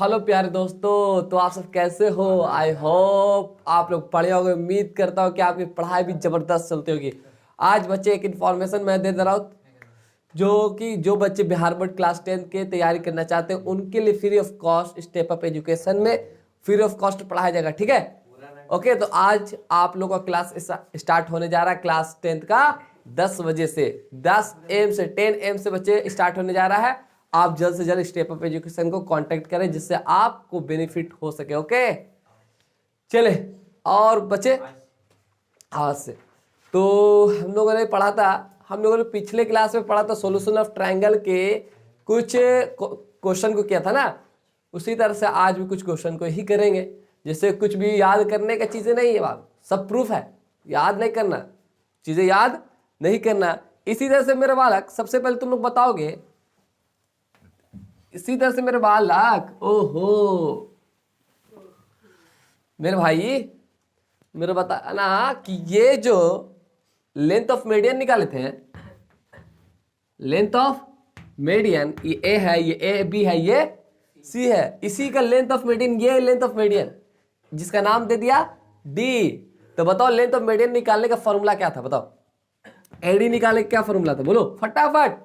Hello प्यारे दोस्तों, तो आप सब कैसे हो? आई होप आप लोग पढ़े होंगे। उम्मीद करता हूँ कि आपकी पढ़ाई भी जबरदस्त चलती होगी। आज बच्चे एक इन्फॉर्मेशन मैं दे रहा हूँ जो बच्चे बिहार बोर्ड क्लास 10 के तैयारी करना चाहते हैं उनके लिए free of cost step up education में फ्री ऑफ कॉस्ट पढ़ाया जाएगा। ठीक है, ओके। तो आज आप लोगों का क्लास स्टार्ट होने जा रहा है क्लास 10 का 10 बजे से, 10 AM से 10 AM से बच्चे स्टार्ट होने जा रहा है। आप जल्द से जल्द स्टेप अप एजुकेशन को कांटेक्ट करें जिससे आपको बेनिफिट हो सके। ओके, चले। और बच्चे आज से तो हम लोगों ने पढ़ा था, हम लोगों ने पिछले क्लास में पढ़ा था सॉल्यूशन ऑफ ट्रायंगल के कुछ क्वेश्चन को किया था ना। उसी तरह से आज भी कुछ क्वेश्चन को ही करेंगे। जैसे कुछ भी याद करने का चीजें नहीं है, बात सब प्रूफ है। याद नहीं करना, चीजें याद नहीं करना। इसी तरह से मेरे बालक, सबसे पहले तुम लोग बताओगे, इसी तरह से मेरे बालक, ओहो मेरे भाई, मेरे बताना कि ये जो लेंथ ऑफ मीडियन निकाले थे, लेंथ ऑफ मीडियन, ये ए है, ये ए बी है, ये सी है, इसी का लेंथ ऑफ मीडियन, ये लेंथ ऑफ मीडियन जिसका नाम दे दिया डी। तो बताओ लेंथ ऑफ मीडियन निकालने का फॉर्मूला क्या था? बताओ एडी निकालने का क्या फॉर्मूला था, बोलो फटाफट।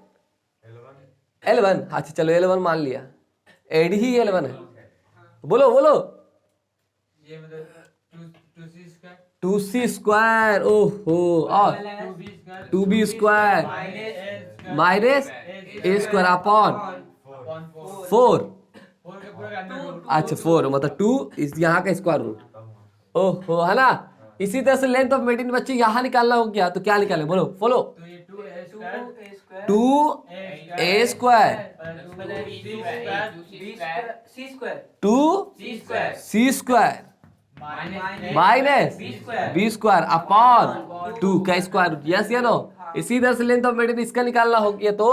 L1। अच्छा चलो L1 मान लिया, एडी ही L1 है। बोलो बोलो। ये मतलब 2C स्क्वायर, ओहो, और 2B square minus A square upon 4। अच्छा 4 मतलब 2 इस यहाँ का स्क्वायर रूट, ओहो, है ना। इसी तरह से लेंथ ऑफ मीडियन बच्चे यहाँ निकालना हो गया, तो क्या निकाले बोलो, follow. 2A square 2C square minus B square upon 2 का स्क्वायर। यस या नो? इसी तरह से लेंथ ऑफ मीडियन इसका निकालना हो गया तो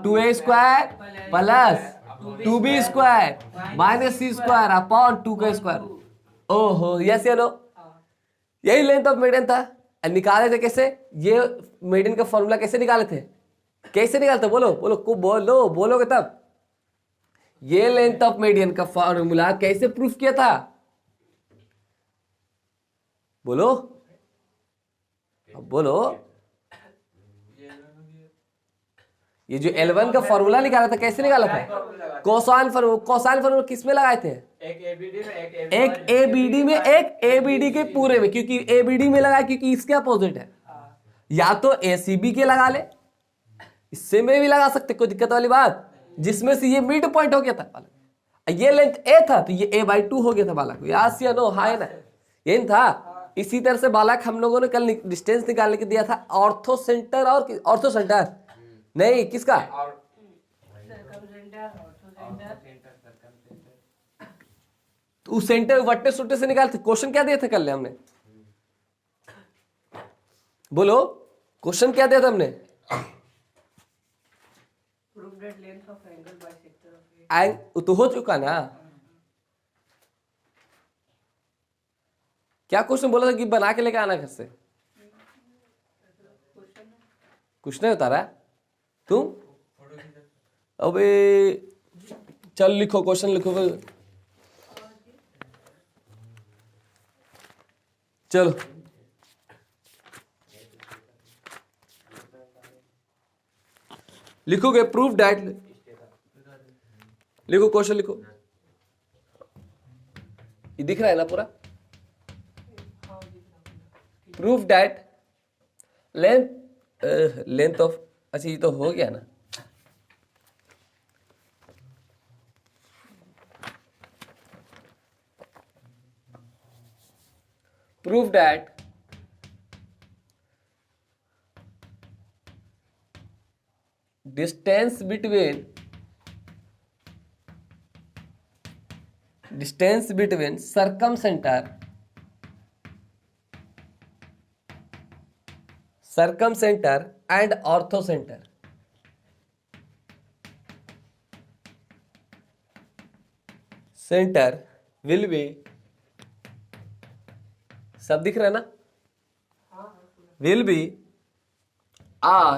2A square plus 2B square minus C square upon 2 का स्क्वायर। ओहो, यस या नो? यही लेंथ ऑफ मीडियन था। निकाले थे कैसे? ये मीडियन का फॉर्मूला कैसे निकाले थे? कैसे निकालते? बोलो बोलो को बोलो, बोलोगे तब। ये लेंथ ऑफ मीडियन का फॉर्मूला कैसे प्रूफ किया था? बोलो, अब बोलो। ये जो L1 का फॉर्मूला निकाला था कैसे निकाला था? Cosine formula. कोसाइन फॉर्मूला किस में लगाए थे? एक ABD में, एक ABD के पूरे में, क्योंकि ABD में लगाया क्योंकि इसके अपोजिट है। या तो ACB के लगा ले, इससे में भी लगा सकते, कोई दिक्कत वाली बात। जिसमें से ये मिड पॉइंट हो गया था बालक, ये लेंथ A था तो ये A/2 हो गया था बालक। यास या नो? हाँ ना, यही था। इसी तरह से बालक हम लोगों ने कल डिस्टेंस निकालने के दिया था ऑर्थो सेंटर, और ऑर्थो सेंटर नहीं, किसका? तो सेंटर वट्टे सुट्टे से निकालते। क्वेश्चन क्या दिए थे कल हमने? बोलो, क्वेश्चन क्या दिया था हमने? तो हो चुका ना। क्या क्वेश्चन बोला था कि बना के लेके आना घर से? कुछ नहीं उतारा तुम? अबे चल लिखो, क्वेश्चन लिखो। चलो लिखोगे प्रूफ डैट, लिखो क्वेश्चन लिखो। ये दिख रहा है ना पूरा? प्रूफ डैट लेंथ ऑफ, अच्छा ये तो हो गया ना। Proof that distance between circumcenter and orthocenter center will be, सब दिख रहा है ना? will be R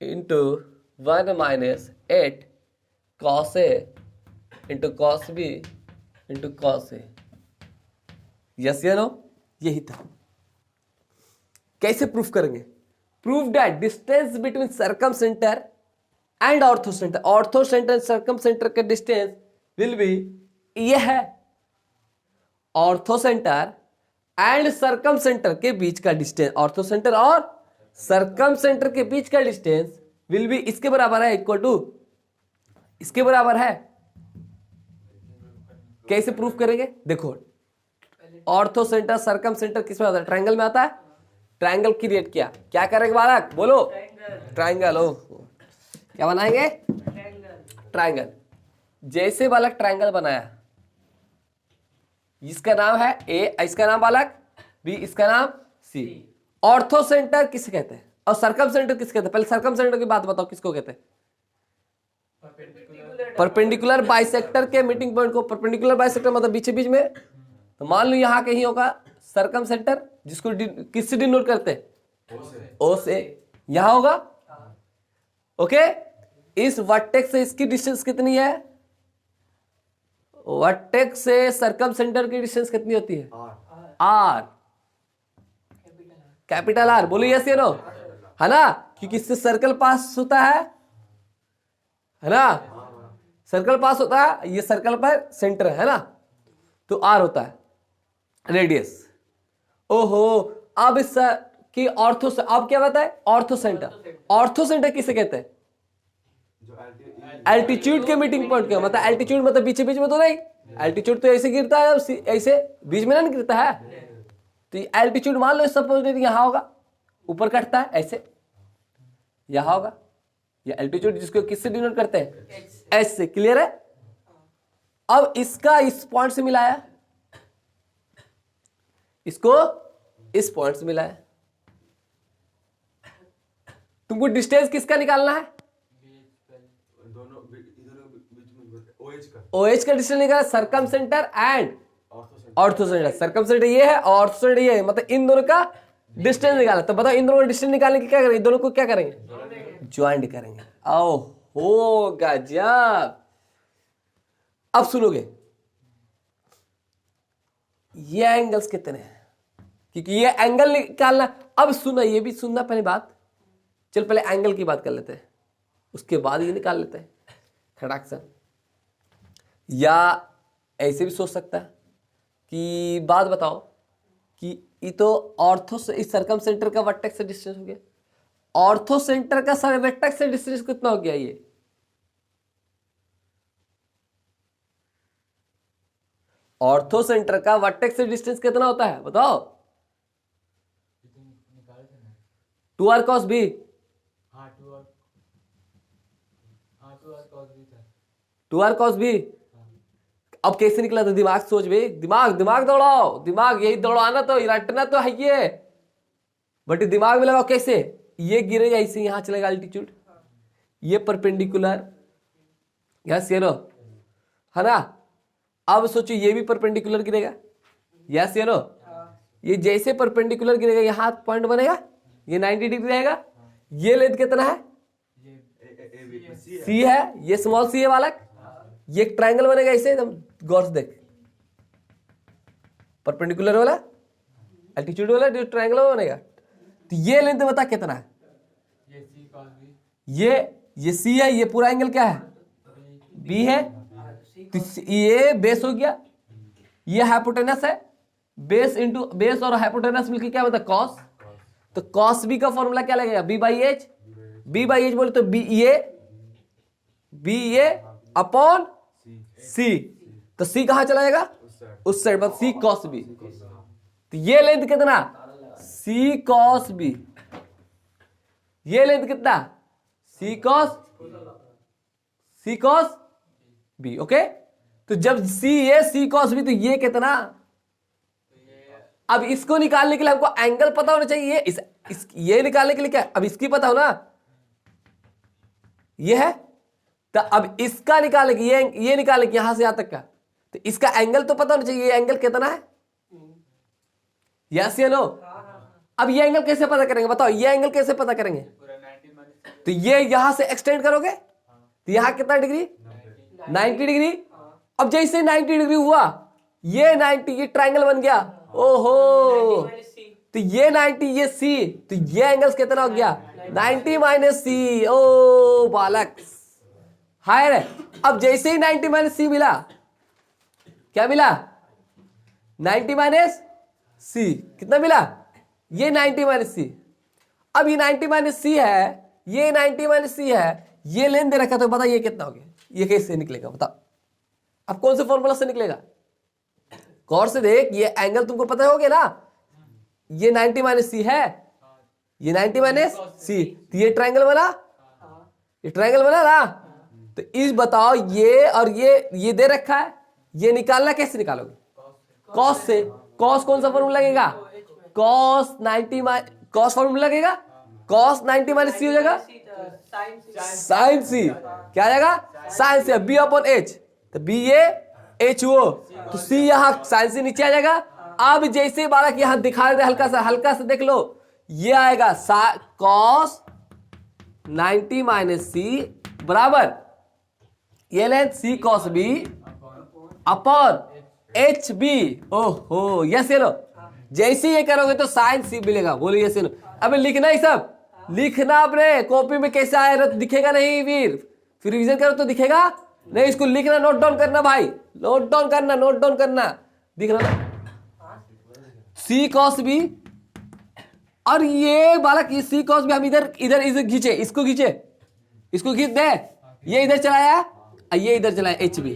into 1 minus 8 cos A into cos B into cos A. Yes या नो? यही था। कैसे प्रूफ करेंगे? Proof that distance between circumcentre and orthocentre, orthocentre and circumcentre का डिस्टेंस विल बी, ये है orthocentre and circumcentre के बीच का डिस्टेंस, ऑर्थो सेंटर और सर्कम सेंटर के बीच का डिस्टेंस विल बी इसके बराबर है, इक्वल टू इसके बराबर है। कैसे प्रूफ करेंगे? देखो, ऑर्थो सेंटर सर्कम सेंटर किस में आता है? ट्रायंगल में आता है। ट्रायंगल क्रिएट किया, क्या करेंगे बालक? बोलो। ट्रायंगल। ओ क्या बनाएंगे? ट्रायंगल। जैसे बालक ट्रायंगल बनाया, इसका नाम है ए, इसका नाम बालक बी, इसका नाम सी। ऑर्थो सेंटर किसे कहते हैं और सर्कम सेंटर किसे कहते हैं? पहले सर्कम सेंटर की बात बताओ, किसको कहते हैं? परपेंडिकुलर बाइसेक्टर के मीटिंग पॉइंट को। परपेंडिकुलर बाइसेक्टर मतलब बीच बीच में। तो मान लो यहां कहीं होगा सर्कम सेंटर, जिसको किससे डिनोट करते हैं? ओ से। यहां होगा, ओके। इस वर्टेक्स से इसकी डिस्टेंस कितनी है? वर्टेक्स से सर्कम सेंटर की डिस्टेंस कितनी होती है? R, capital R. बोलो यस या नो? है ना? क्योंकि इससे सर्कल पास होता है ना? सर्कल पास होता है, ये सर्कल पर सेंटर है ना, तो आर होता है रेडियस। ओहो, अब इस की ऑर्थो से अब क्या बताए? Ortho centre. ऑर्थो सेंटर किसे कहते हैं? एल्टीट्यूड के मीटिंग पॉइंट के, मतलब एल्टीट्यूड मतलब बीच बीच में तो नहीं, एल्टीट्यूड तो ऐसे गिरता है, ऐसे बीच में नहीं गिरता है। तो एल्टीट्यूड मान लो सपोज यहां होगा, ऊपर कटता है ऐसे, यहां होगा। ये एल्टीट्यूड जिसको किससे डिनोट करते हैं? एस से। क्लियर है? अब इसका इस पॉइंट से मिलाया, इसको इस पॉइंट से मिलाया। तुमको डिस्टेंस किसका निकालना है? OH का डिस्टेंस निकाला, circum centre and ortho centre. Circum centre ये है और ऑर्थो सेंटर ये है, मतलब इन दोनों का डिस्टेंस निकाला। तो बताओ इन दोनों का डिस्टेंस निकालने की क्या करेंगे? दोनों को क्या करेंगे? ज्वाइंट करेंगे। आओ हो गजब। अब सुनोगे ये एंगल्स कितने हैं, क्योंकि ये एंगल निकालना। अब सुनो, ये भी सुनना पहले बात। चल पहले एंगल की बात कर लेते हैं, उसके बाद ये निकाल लेते हैं खड़ाक से। या ऐसे भी सोच सकता है कि बात बताओ कि ये तो ऑर्थो से इस सर्कम सेंटर का वर्टेक्स से डिस्टेंस हो गया, ऑर्थो सेंटर का वर्टेक्स से डिस्टेंस कितना हो गया? ये ऑर्थो सेंटर का वर्टेक्स से डिस्टेंस कितना होता है बताओ? 2r cos b। 2r cos b। अब कैसे निकला था? दिमाग सोच बे, दिमाग दिमाग दौड़ाओ, दिमाग यही दौड़ाना तो रटना तो है ये, बट दिमाग में लगाओ। कैसे? ये गिरेगा ऐसे, यहां चलेगा एल्टीट्यूड, ये परपेंडिकुलर, यस ये नो, है ना? अब सोचो ये भी परपेंडिकुलर गिरेगा, यस ये नो। ये जैसे परपेंडिकुलर गिरेगा यहां पॉइंट बनेगा, ये 90 डिग्री रहेगा। ये लेंथ कितना है? सी है, ये स्मॉल सी है बालक। ये एक ट्रायंगल बनेगा ऐसे, एकदम गौर से देख, परपेंडिकुलर वाला एल्टीट्यूड वाला जो ट्रायंगल बनेगा। तो ये लेंथ बता कितना है? ये सी है, ये पूरा एंगल क्या है? बी है। तो ये बेस हो गया, ये हाइपोटेनस है। बेस इंटू बेस और हाइपोटेनस मिलकर क्या बता? कॉस। तो कॉस बी का फॉर्मूला क्या लगेगा? B by H. B by H बोले तो बी ए अपॉन सी। तो सी कहां चला जाएगा? उस साइड पर। सी कॉस बी। तो ये लेंथ कितना? सी कॉस बी। ये लेंथ कितना? सी कॉस बी। ओके। तो जब सी ए सी कॉस बी, तो ये कितना? अब इसको निकालने के लिए हमको एंगल पता होना चाहिए। ये निकालने के लिए क्या? अब इसकी पता हो ना, ये है। तो अब इसका निकालने की, ये निकालने की यहां से यहां तक का, तो इसका एंगल तो पता होना चाहिए। ये एंगल कितना है? यस या नो? अब ये एंगल कैसे पता करेंगे बताओ? ये एंगल कैसे पता करेंगे? तो ये यहां से एक्सटेंड करोगे तो यहां कितना डिग्री? 90 डिग्री। अब जैसे 90 डिग्री हुआ, ये 90, ये ट्रायंगल बन गया। ओहो, तो ये 90, ये सी, तो ये एंगल कितना हो गया 90 माइनस सी। ओ बालक, हायर है। अब जैसे ही 90 माइनस सी मिला, क्या मिला 90 माइनस सी, कितना मिला ये 90 माइनस सी। अब ये 90 माइनस सी है, ये 90 माइनस सी है, ये लेन दे रखा, तो बता ये कितना हो गया, ये कैसे निकलेगा बताओ। अब कौन से फॉर्मूला से निकलेगा, गौर से देख, ये एंगल तुमको पता हो गया ना, ये 90 माइनस सी है, ये 90 माइनस सी, तो ये ट्रायंगल बना, ये ट्रायंगल बना ना। तो इस बताओ, ये और ये दे रखा है, ये निकालना कैसे निकालोगे, कॉस से। कॉस कौन सा फॉर्मूला लगेगा, कॉस 90 कॉस फॉर्मूला लगेगा, कॉस 90 माइनस सी हो जाएगा साइन सी, क्या आ जाएगा साइन सी, बी अपॉन एच, तो बी ये एच वो, तो सी यहाँ साइन सी नीचे आ जाएगा। अब जैसे बालक यहां दिखा दे, हल्का सा देख लो, ये आएगा कॉस 90 माइनस सी बराबर ये length C cos B upon H B. ओहो, यस ये लो, जैसे ये करोगे तो साइन सी मिलेगा। बोलो यस ये लो। अब लिखना ही सब, लिखना अपने कॉपी में कैसे आया तो दिखेगा नहीं, फिर रिवीजन करो तो दिखेगा नहीं। इसको लिखना, नोट डाउन करना भाई, नोट डाउन करना, दिख रहा ना सी कॉस बी। और ये बालक, ये सी कॉस बी हम इधर खींचे, इसको खींच दे, ये इधर चलाया, ये इधर चलाया, एच बी,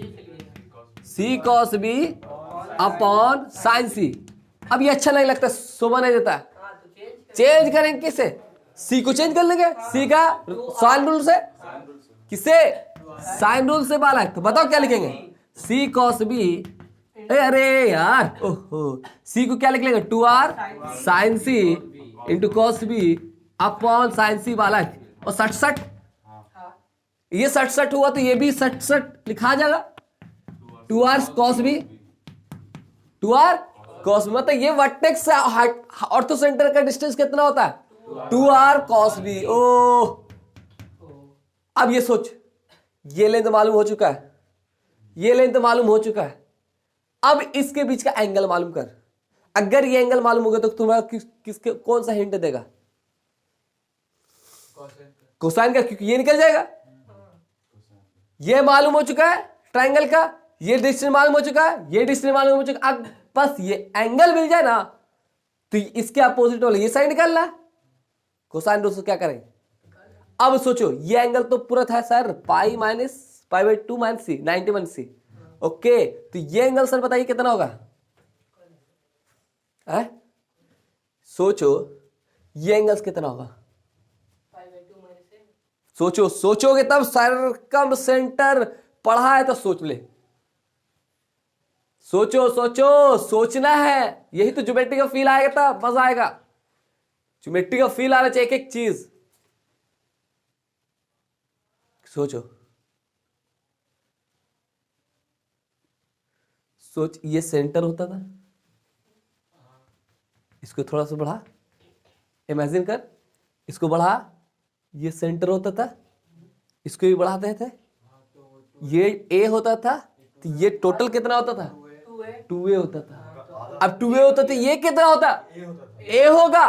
सी कॉस बी अपॉन साइन सी। अब ये अच्छा नहीं लगता, शोभा नहीं देता, चेंज करेंगे किसे, सी को चेंज कर लेंगे, सी का साइन रूल से, किसे साइन रूल से बालक। तो बताओ क्या लिखेंगे, सी कॉस बी, अरे यार ओहो, सी को क्या लिख लेंगे 2r sine C into cos B upon sine C बालक। और 67, ये 67 हुआ तो ये भी 67 लिखा जाएगा, 2r cos B, 2r cos, मतलब ये वर्टेक्स से ऑर्थो सेंटर का डिस्टेंस कितना होता है 2r कॉस बी। ओ, अब ये सोच, ये लेंथ मालूम हो चुका है, ये लेंथ मालूम हो चुका है। अब इसके बीच का एंगल मालूम कर। अगर ये एंगल मालूम होगा तो तुम्हारा किसके कौन सा हिंट देगा, कोसाइन का, क्योंकि ये निकल जाएगा। ये मालूम हो चुका है ट्रायंगल का, ये डिस्टेंस मालूम हो चुका है, ये डिस्टेंस मालूम हो चुका है। अब बस ये एंगल मिल जाए ना, तो इसके अपोजिट वाला ये साइड निकालना, कोसाइन रूल से क्या करें। अब सोचो, ये एंगल तो पूरा था sir pi by 2 minus C, 90 minus C. Okay, तो ये एंगल सर बताइए कितना होगा, सोचो ये एंगल कितना होगा, सोचोगे तब, सर्कम सेंटर पढ़ा है तो सोच ले, सोचो सोचना है। यही तो ज्योमेट्री का फील आएगा, तब मजा आएगा। ज्योमेट्री का फील आना चाहिए, एक चीज सोचो, ये सेंटर होता था, इसको थोड़ा सा बढ़ा, इमेजिन कर, इसको बढ़ा, ये सेंटर होता था, इसको भी बढ़ाते थे, ये ए होता था, तो ये टोटल कितना होता था 2a होता था। अब 2a होता तो ये कितना होता a होगा।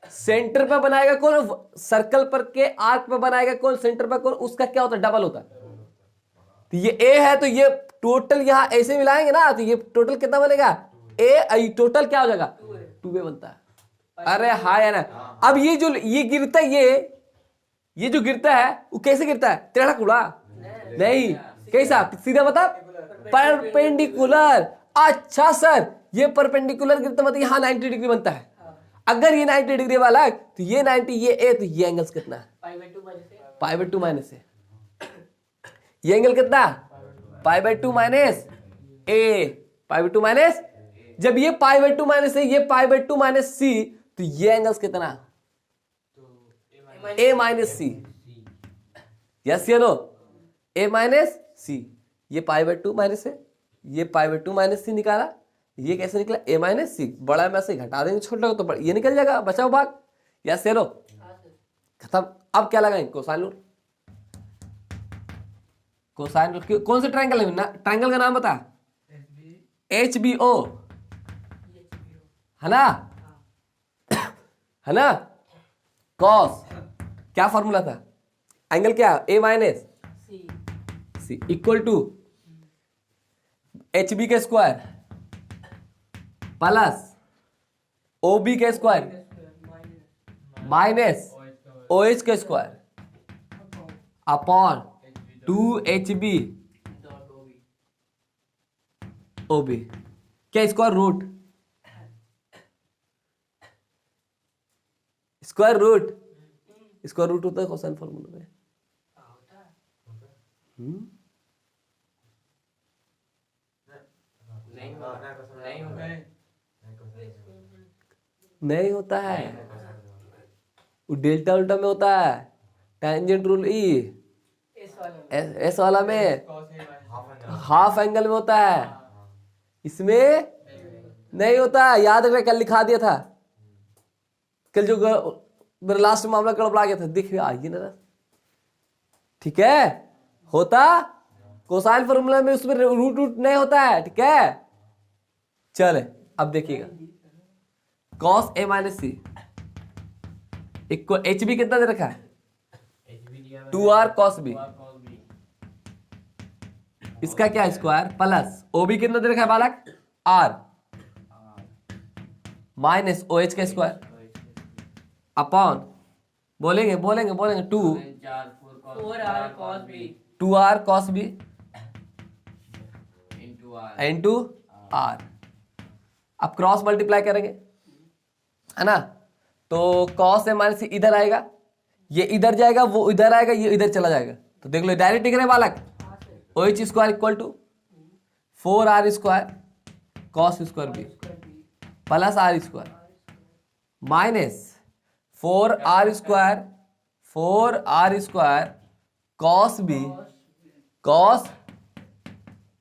सेंटर पर बनाएगा कौन, सर्कल पर के आर्क पर बनाएगा कौन, सेंटर पर कौन, उसका क्या होता डबल होता। तो ये a है, तो ये टोटल यहां ऐसे मिलाएंगे ना, तो ये टोटल कितना बनेगा a, टोटल क्या हो जाएगा 2a बनता है। अरे हाँ यार, अब ये जो ये गिरता है, ये जो गिरता है वो कैसे गिरता है, टेढ़ा कुड़ा नहीं, कैसा सीधा बता, परपेंडिकुलर। अच्छा सर, ये परपेंडिकुलर गिरता मतलब यहाँ 90 डिग्री बनता है। अगर ये 90 डिग्री वाला, तो ये 90, ये ए, तो ये एंगल कितना है पाई बाई 2 माइनस ए। ये एंगल कितना पाई by 2 minus A, pi by 2 minus, जब ये पाई बाई 2 माइनस ए, ये पाई बाई 2 माइनस सी, तो ये एंगल्स कितना ए माइनस सी। यस या नो, ए माइनस सी, ये पाई बाई 2 माइनस है, ये पाई बाई 2 माइनस सी निकाला, ये कैसे निकला ए माइनस सी, बड़ा में से घटा देंगे छोटा तो ये निकल जाएगा, बचाओ भाग। यस या नो, खत्म। अब क्या लगाएंगे कोसाइन रूल, कोसाइन कौन से ट्रायंगल है ना, ट्रायंगल का नाम बता। HBO है ना, है ना। कॉस क्या फॉर्मूला था, एंगल क्या, A minus C equal to HB के स्क्वायर प्लस OB के स्क्वायर माइनस OH के स्क्वायर अपॉन 2HB OB क्या square root, square root, square root होता है कोसाइन फॉर्मूला में। नहीं होता है, वो डेल्टा उल्टा में होता है, टेंजेंट रूल ई एस वाला में हाफ एंगल में होता है, इसमें नहीं होता है। याद रखना, कल लिखा दिया था, कल जो मेरा लास्ट मामला गड़बड़ा गया था, देखिए आइए ना, ठीक है। होता कोसाइन फॉर्मूला में उसमें रूट रूट नहीं होता है, ठीक है। चले अब देखिएगा, cos A minus C equal HB कितना दे रखा है, 2R cos B, इसका क्या स्क्वायर प्लस OB कितना दे रखा है बालक, R माइनस OH का स्क्वायर अपॉन बोलेंगे 2R cos B into R। अब क्रॉस मल्टीप्लाई करेंगे, है ना, तो cos A माइनस सी इधर आएगा, ये इधर जाएगा, वो इधर आएगा, ये इधर चला जाएगा, तो देख लो डायरेक्ट दिख रहा है बालक। OH square equal to 4R square cos square B plus R square minus 4R square cos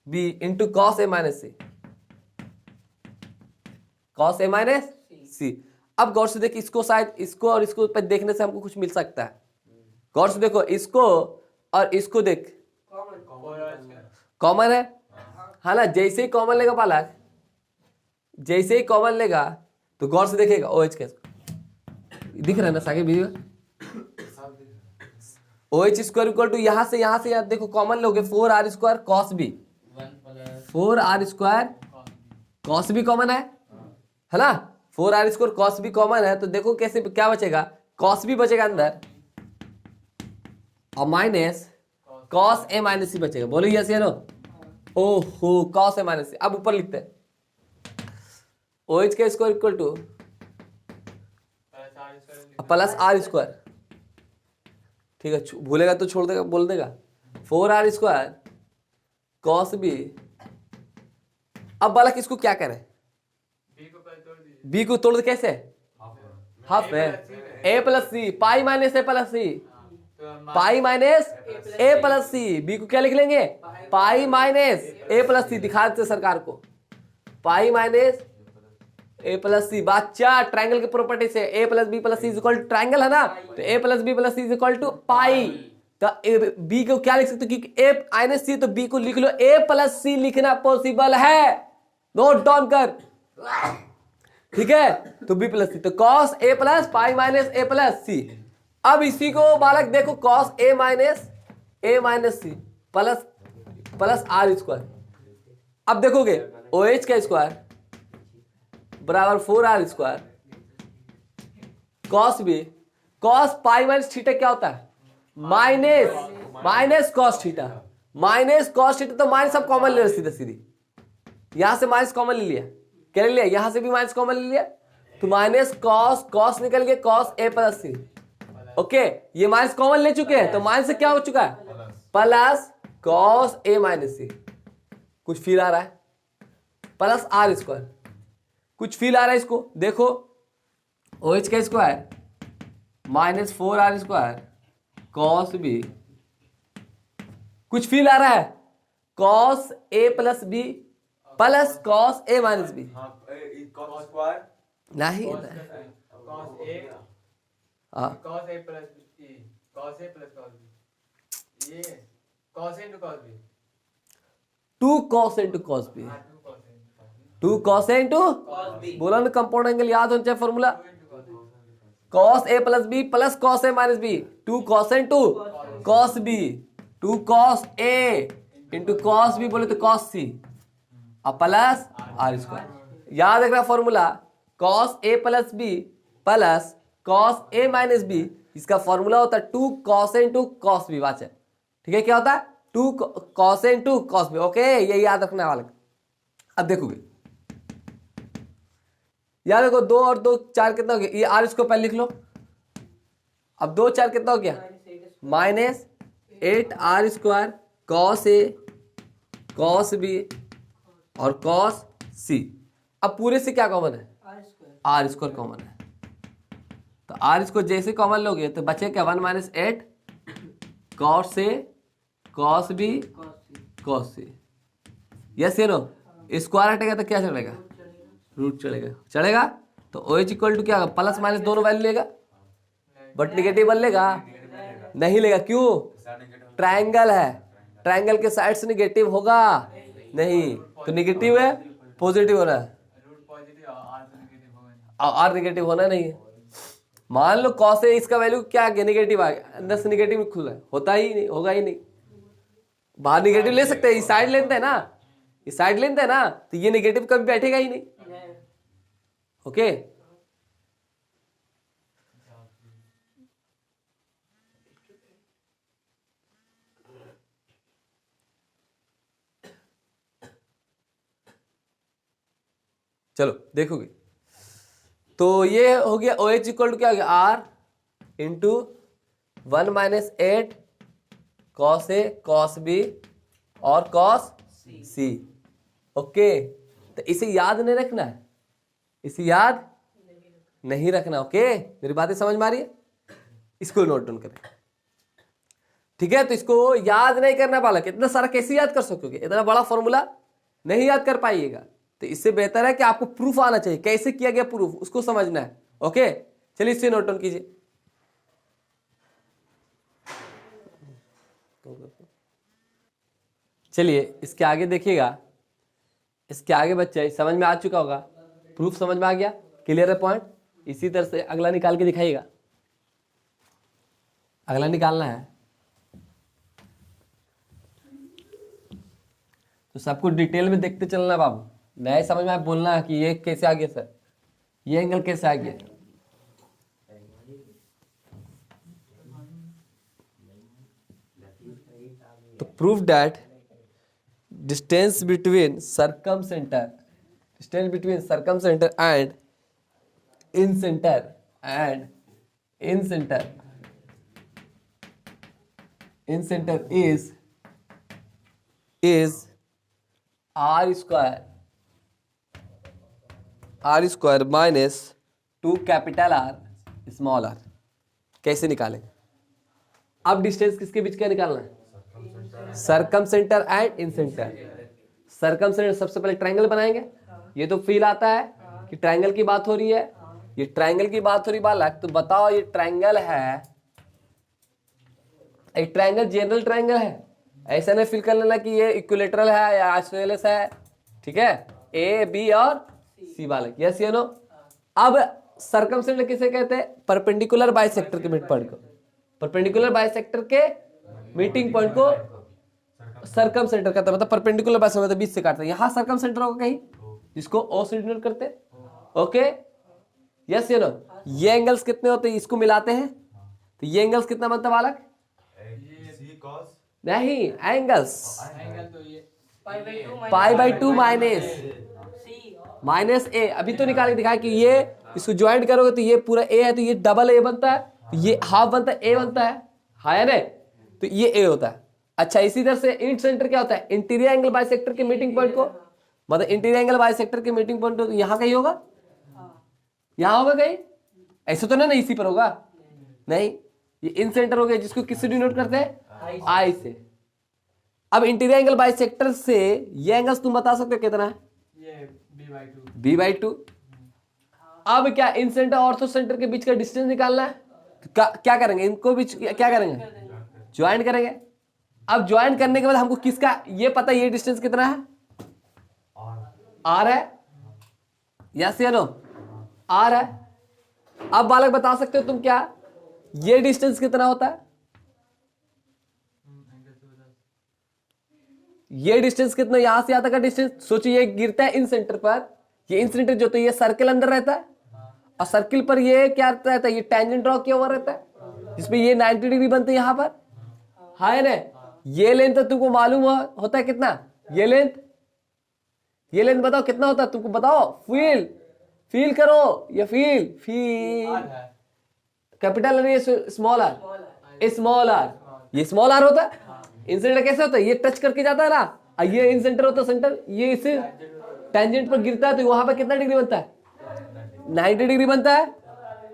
B into cos A minus C, cos A minus C. अब गौर से देखिए, इसको शायद इसको और इसको पर देखने से हमको कुछ मिल सकता है। गौर से देखो, इसको और इसको देख, कॉमन है ना। जैसे ही कॉमन लेगा बालक, जैसे ही कॉमन लेगा तो गौर से देखेगा OH के दिख रहा है ना सागे video, OH square equal to यहां से यहाँ देखो कॉमन लोगे 4R square cos B, 4R square cos B common है ना, 4R square cos B common है, तो देखो कैसे क्या बचेगा, cos B बचेगा अंदर और माइनस cos A माइनस सी बचेगा। बोलो यस या नो, ओहो cos A माइनस सी। अब ऊपर लिखते हैं OH का square equal two plus R square, ठीक है, भूलेगा तो छोड़ देगा, बोल देगा 4R स्क्वायर cos B। अब बालक इसको क्या करें, B को तोड़ दे, कैसे, हाफ है, A plus C pi minus A plus C, pi minus A plus C, B को क्या लिख लेंगे, pi minus A plus C, दिखा देते सरकार को, pi minus A plus C. बच्चा ट्रायंगल की प्रॉपर्टी से A plus B plus C is equal to triangle है ना, तो A plus B plus C is equal to pi, तो B को क्या लिख सकते हो, क्योंकि A माइनस सी, तो B को लिख लो A प्लस सी लिखना पॉसिबल है, नोट डाउन कर, ठीक है। तो B प्लस सी, तो cos A plus pi minus A plus C. अब इसी को बालक देखो cos A minus C plus R square. अब देखोगे OH का स्क्वायर बराबर 4R square cos B, cos pi minus theta क्या होता है, माइनस cos थीटा, तो माइनस सब कॉमन ले सीधे सीधी, यहां से माइनस कॉमन ले लिया, क्या ले लिया, यहां से भी माइनस कॉमन ले लिया, तो माइनस cos निकल गया cos A plus C. Okay, ये माइनस कॉमन ले चुके हैं, तो माइनस से क्या हो चुका है, प्लस cos A माइनस सी, कुछ फील आ रहा है, प्लस R स्क्वायर, कुछ फील आ रहा है इसको देखो, OH का square minus 4R square cos B, कुछ फील आ रहा है, cos A plus B plus cos A minus B, नहीं cos A plus B, cos A plus cos B, ये cos into cos b 2 cos into cos b, हाँ 2 cos into cos b 2 cos a into cos b बोला ना compound angle याद होना चाहिए formula 2 into cos b cos a plus b plus cos a minus b 2 cos into cos b 2 cos a into cos b बोले तो cos c अब plus R square याद रखना formula cos a plus b plus cos a minus b इसका formula होता है 2 cos a into cos b watch है ठीक है क्या होता है 2 cos a into cos b okay ये याद रखने वाला अब देखोगे याद देखो 2 और 2 4 कितना हो गया ये आर इसको पहले लिख लो अब 2 4 कितना हो गया minus 8 R square cos A cos B और कॉस सी अब पूरे से क्या कॉमन है आर स्क्वायर कॉमन है तो आर स्क्वायर जैसे कॉमन लोगे तो बचे क्या 1 minus 8 cos A cos B cos C yes ये नो स्क्वायर हटेगा तो क्या चलेगा रूट चलेगा तो ओ एच इक्वल टू क्या होगा प्लस माइनस दोनों वैल्यू लेगा बट निगेटिव लेगा नहीं लेगा क्यों ट्रायंगल है ट्रायंगल के साइड से निगेटिव होगा नहीं तो निगेटिव है पॉजिटिव हो रहा है रूट पॉजिटिव r तो नेगेटिव होगा नहीं और आर निगेटिव होना नहीं है मान लो कॉस ए इसका वैल्यू क्या आ गया निगेटिव आ गया अंदर से निगेटिव खुला है होता ही नहीं होगा ही नहीं बाहर निगेटिव ले सकते हैं इस साइड लेते हैं ना इस साइड लेते हैं ना तो ये निगेटिव कभी बैठेगा ही नहीं ओके चलो देखोगे तो ये हो गया ओ एच इक्वल टू क्या हो गया R into 1 minus 8 cos A cos B और कॉस सी ओके तो इसे याद नहीं रखना है इसे याद नहीं रखना ओके मेरी बातें समझ में आ रही है इसको नोट डाउन करें ठीक है तो इसको याद नहीं करना बालक इतना सारा कैसे याद कर सकोगे इतना बड़ा फॉर्मूला नहीं याद कर पाइएगा तो इससे बेहतर है कि आपको प्रूफ आना चाहिए कैसे किया गया प्रूफ उसको समझना है ओके चलिए इससे नोट डाउन कीजिए चलिए इसके आगे देखिएगा इसके आगे बच्चे समझ में आ चुका होगा प्रूफ समझ में आ गया क्लियर है पॉइंट इसी तरह से अगला निकाल के दिखाइएगा अगला निकालना है तो सबको डिटेल में देखते चलना बाबू नए समझ में बोलना है कि ये कैसे आ गया सर ये एंगल कैसे आ गया तो proof that distance between circumcentre and incentre is r square minus 2 capital R small r कैसे निकालेंगे अब डिस्टेंस किसके बीच का निकालना है सर्कमसेंटर एंड इन सेंटर सर्कमसेंटर सबसे पहले ट्रायंगल बनाएंगे ये तो फील आता है कि ट्रायंगल की बात हो रही है ये ट्रायंगल की बात हो रही बालक तो बताओ ये ट्रायंगल है एक ट्रायंगल जनरल ट्रायंगल है ऐसा नहीं फील कर लेना कि ये इक्विलेटरल है या आइसोसेलेस है ठीक है ए बी और सी बालक यस या नो अब सर्कमसेंटर किसे कहते हैं परपेंडिकुलर बाइसेक्टर के मिड पॉइंट को परपेंडिकुलर बाइसेक्टर के मीटिंग पॉइंट को सर्कमसेंटर कहते हैं मतलब परपेंडिकुलर बाइसेक्टर मतलब बीच से काटते हैं यहां सर्कमसेंटर होगा कहीं जिसको ओ से डिनोट करते हैं ओके यस या नो ये एंगल्स कितने होते हैं इसको मिलाते हैं तो ये एंगल्स कितना बनता है बालक नहीं एंगल्स एंगल तो ये पाई बाई 2 माइनस ए अभी तो निकाल के दिखाया कि ये इसको ज्वाइंट करोगे तो ये पूरा ए है तो ये डबल ए बनता है तो ये हाफ बनता है ए बनता है हाँ या नहीं तो ये ए होता है अच्छा इसी तरह से इन सेंटर क्या होता है इंटीरियर एंगल बाइसेक्टर के मीटिंग पॉइंट को मतलब इंटीरियर एंगल बाइसेक्टर के मीटिंग पॉइंट तो यहाँ कहीं होगा यहाँ होगा कहीं ऐसे तो नहीं इसी पर होगा नहीं ये इन सेंटर हो गया जिसको किससे डिनोट करते हैं आई से अब इंटीरियर एंगल बाइसेक्टर से ये एंगल्स तुम बता सकते हो कितना है ये b/2 b/2 अब क्या इन सेंटर ऑर्थो सेंटर के बीच का डिस्टेंस निकालना है क्या करेंगे इनको बीच क्या करेंगे ज्वाइंट करेंगे अब ज्वाइन करने के बाद हमको किसका ये पता है, ये डिस्टेंस कितना है, आर है, यस या नो, आर है। अब बालक बता सकते हो तुम क्या, ये डिस्टेंस कितना होता है, ये डिस्टेंस कितना, यहां से यहां तक का डिस्टेंस, सोचो ये गिरता है इन सेंटर पर, ये इन सेंटर जो, तो ये सर्कल अंदर रहता है और सर्किल पर ये क्या रहता है, ये टेंजेंट ड्रॉ किया हुआ रहता है जिसमें ये 90 डिग्री बनते हैं यहां पर, है ना। ये लेंथ तो तुमको मालूम होता है कितना, ये लेंथ बताओ कितना होता है तुमको, बताओ, फील करो, ये फील कैपिटल आर, ये स्मॉल आर, ये स्मॉल आर होता है। इन सेंटर कैसे होता है, ये टच करके जाता है ना, और ये इन सेंटर होता है, सेंटर ये इसे टेंजेंट पर गिरता है, तो वहां पर कितना डिग्री बनता है, 90 डिग्री बनता है,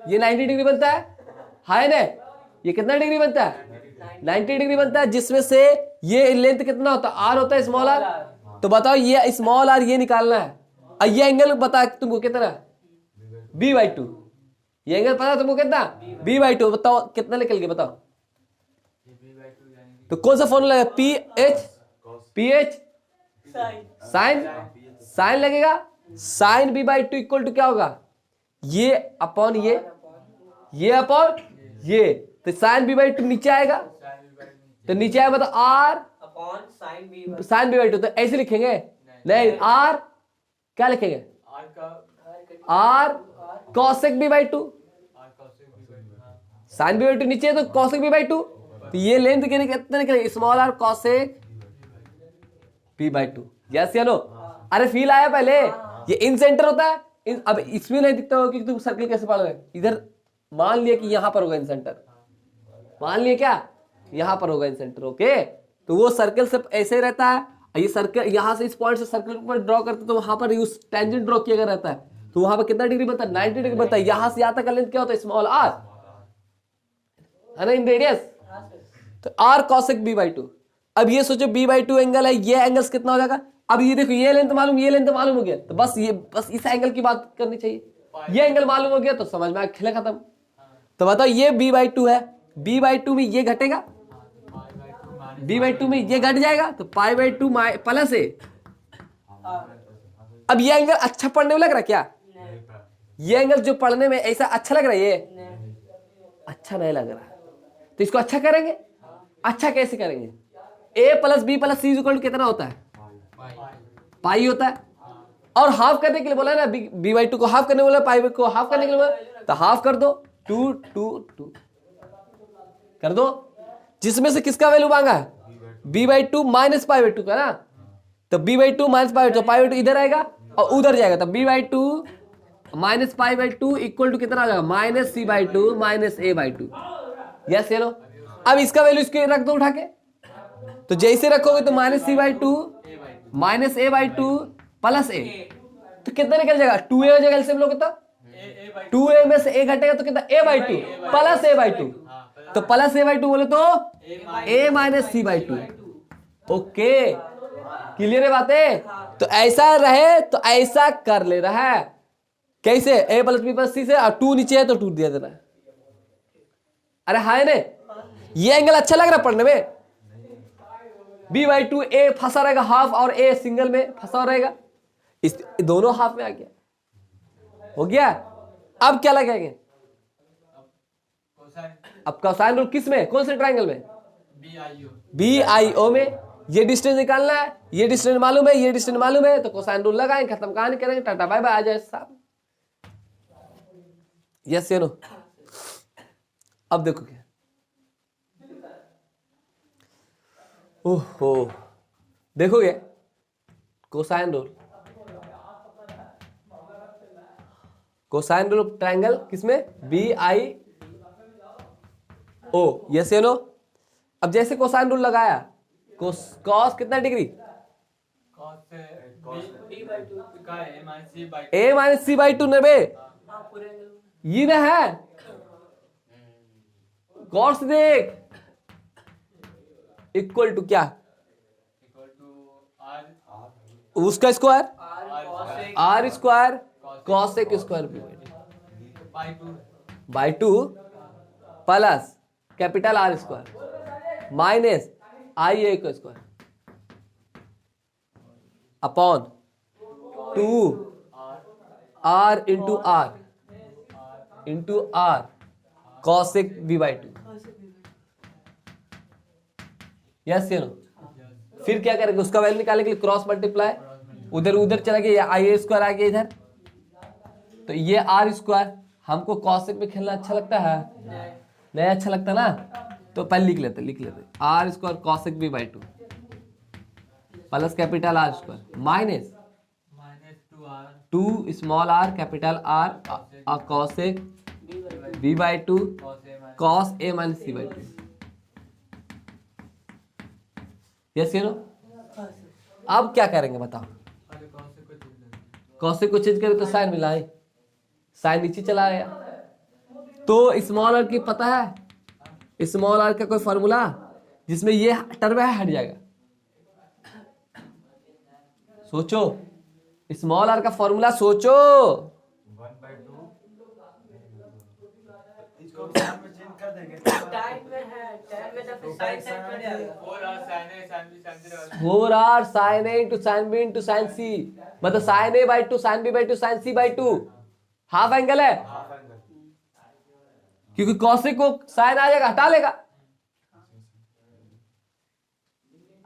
ये 90 डिग्री बनता है ना, ये कितना डिग्री बनता है, 90 डिग्री बनता है, जिसमें से ये लेंथ कितना होता है, आर होता है, स्मॉल आर। तो बताओ ये स्मॉल आर ये निकालना है, और ये एंगल बता तुमको कितना, b/2, ये एंगल पता तुमको कितना, b/2, बताओ कितना निकल गया, बताओ। तो कौन सा फॉर्मूला है, ph साइन लगेगा, साइन b/2 इक्वल टू क्या होगा, ये अपॉन ये अपॉन ये, तो साइन b/2 नीचे आएगा, तो नीचे आएगा तो r अपॉन साइन b/2, तो ऐसे लिखेंगे, नहीं r क्या लिखेंगे, r cosec b/2, sign b/2 नीचे है तो cosec b/2, तो ये लेंथ कितना निकलेगा, small R cosec b/2, yes या नो। अरे फील आया पहले, ये इन सेंटर होता है, अब इसमें नहीं दिखता होगा कि तुम सर्कल कैसे पढ़ रहे, इधर मान लिया कि यहां पर होगा इन सेंटर, मान लिया क्या, यहां पर होगा इन सेंटर, ओके। तो वो सर्कल सब ऐसे रहता है, ये सर्कल यहां से इस पॉइंट से सर्कल पर ड्रॉ करते तो वहां पर उस टेंजेंट ड्रॉ किया रहता है, तो वहां पर कितना डिग्री बनता है, 90 डिग्री बनता है। यहां से यहां तक का लेंथ क्या होता है, स्मॉल आर है ना, इन रेडियस, तो आर cosec b/2। अब ये सोचो b/2 एंगल है, ये एंगल्स कितना हो जाएगा, अब ये देखो ये लेंथ मालूम, ये लेंथ मालूम हो गया, तो बस इस एंगल की बात करनी चाहिए, ये एंगल मालूम हो गया तो समझ में आ, खेला खत्म। तो बताओ ये b/2 है, b/2 में ये घटेगा, b/2 में ये घट जाएगा, तो π/2 प्लस a। अब ये एंगल अच्छा पढ़ने में लग रहा है क्या, ये एंगल जो पढ़ने में ऐसा अच्छा लग रहा है, ये अच्छा नहीं लग रहा, तो इसको अच्छा करेंगे, अच्छा कैसे करेंगे, a + b + c = कितना होता है, पाई होता है, और हाफ करने के लिए बोला ना, b/2 को हाफ करने बोला, पाई को हाफ करने के लिए बोला, तो हाफ कर दो, 2 2 2 कर दो, जिसमें से किसका वैल्यू मांगा है, b/2 - π/2 का ना, तो b/2 - π/2, π/2 इधर आएगा और उधर जाएगा, तो b/2 - π/2 इक्वल टू कितना आ जाएगा, -c/2 - a/2, यस चलो। अब इसका वैल्यू इसके रख दो उठा के, तो जैसे रखोगे तो -c/2 - a/2 प्लस a, तो कितना निकल जाएगा, 2a हो जाएगा, एलसीएम लोगे तो 2a में से a घटेगा तो कितना, a/2 प्लस a/2, तो प्लस a/2 बोले तो a - c/2, ओके क्लियर है बातें। तो ऐसा रहे तो ऐसा कर ले रहा है, कैसे, a + b + c से, और 2 नीचे है तो 2 दिया दे रहा है, अरे हाय ने, ये एंगल अच्छा लग रहा है पढ़ने में, b/2 a फंसा रहेगा हाफ और a सिंगल में फंसा रहेगा, इस दोनों हाफ में आ गया, हो गया। अब क्या लगाएंगे, अब कोसाइन रूल किस में, कौन से ट्रायंगल में, BIO में, ये डिस्टेंस निकालना है, ये डिस्टेंस मालूम है, ये डिस्टेंस मालूम है, तो कोसाइन रूल लगाएंगे, खत्म कहानी करेंगे, टाटा बाय बाय, आ जाए साहब, यस या नो। अब देखो क्या, ओहो देखोगे cosine rule, cosine rule triangle किसमें, BIO, यस या नो। अब जैसे कोसाइन रूल लगाया, कॉस कितना डिग्री, a - c/2 90, ये ना है, कॉस देख इक्वल टू क्या, उसका square, r² cosec² /2 plus capital R² minus I A का square upon 2 R into R cosec B by 2। Yes या नो? फिर क्या करेंगे, उसका वैल्यू निकालने के लिए क्रॉस मल्टीप्लाई, उधर उधर चला गया, आई ए स्क्वायर आ गया इधर, तो ये आर स्क्वायर। हमको कॉसेक में खेलना अच्छा लगता है, नहीं अच्छा लगता ना, तो पहले लिख लेते R square cosec B by 2 plus capital R square minus two small R capital R cosec B by 2 cos A minus C by 2। Yes you know? अब क्या करेंगे बताओ? कॉसेक को चेंज करें तो साइन मिला है, साइन नीचे चला गया, तो स्मॉल आर की पता है, स्मॉल आर का कोई फॉर्मूला जिसमें ये टर्म है हट जाएगा। सोचो, स्मॉल आर का फॉर्मूला सोचो। 1/2 इसको साइन में चेंज कर देंगे। टाइम में है, टाइम में तो फिर साइन साइन कर जाएगा। 4 R sine A into sine B into sine C, मतलब sine A by 2 sine B by 2 sine C by 2 half angle है, हाफ एंगल क्योंकि कॉसेक को साइन आ जाएगा हटा लेगा।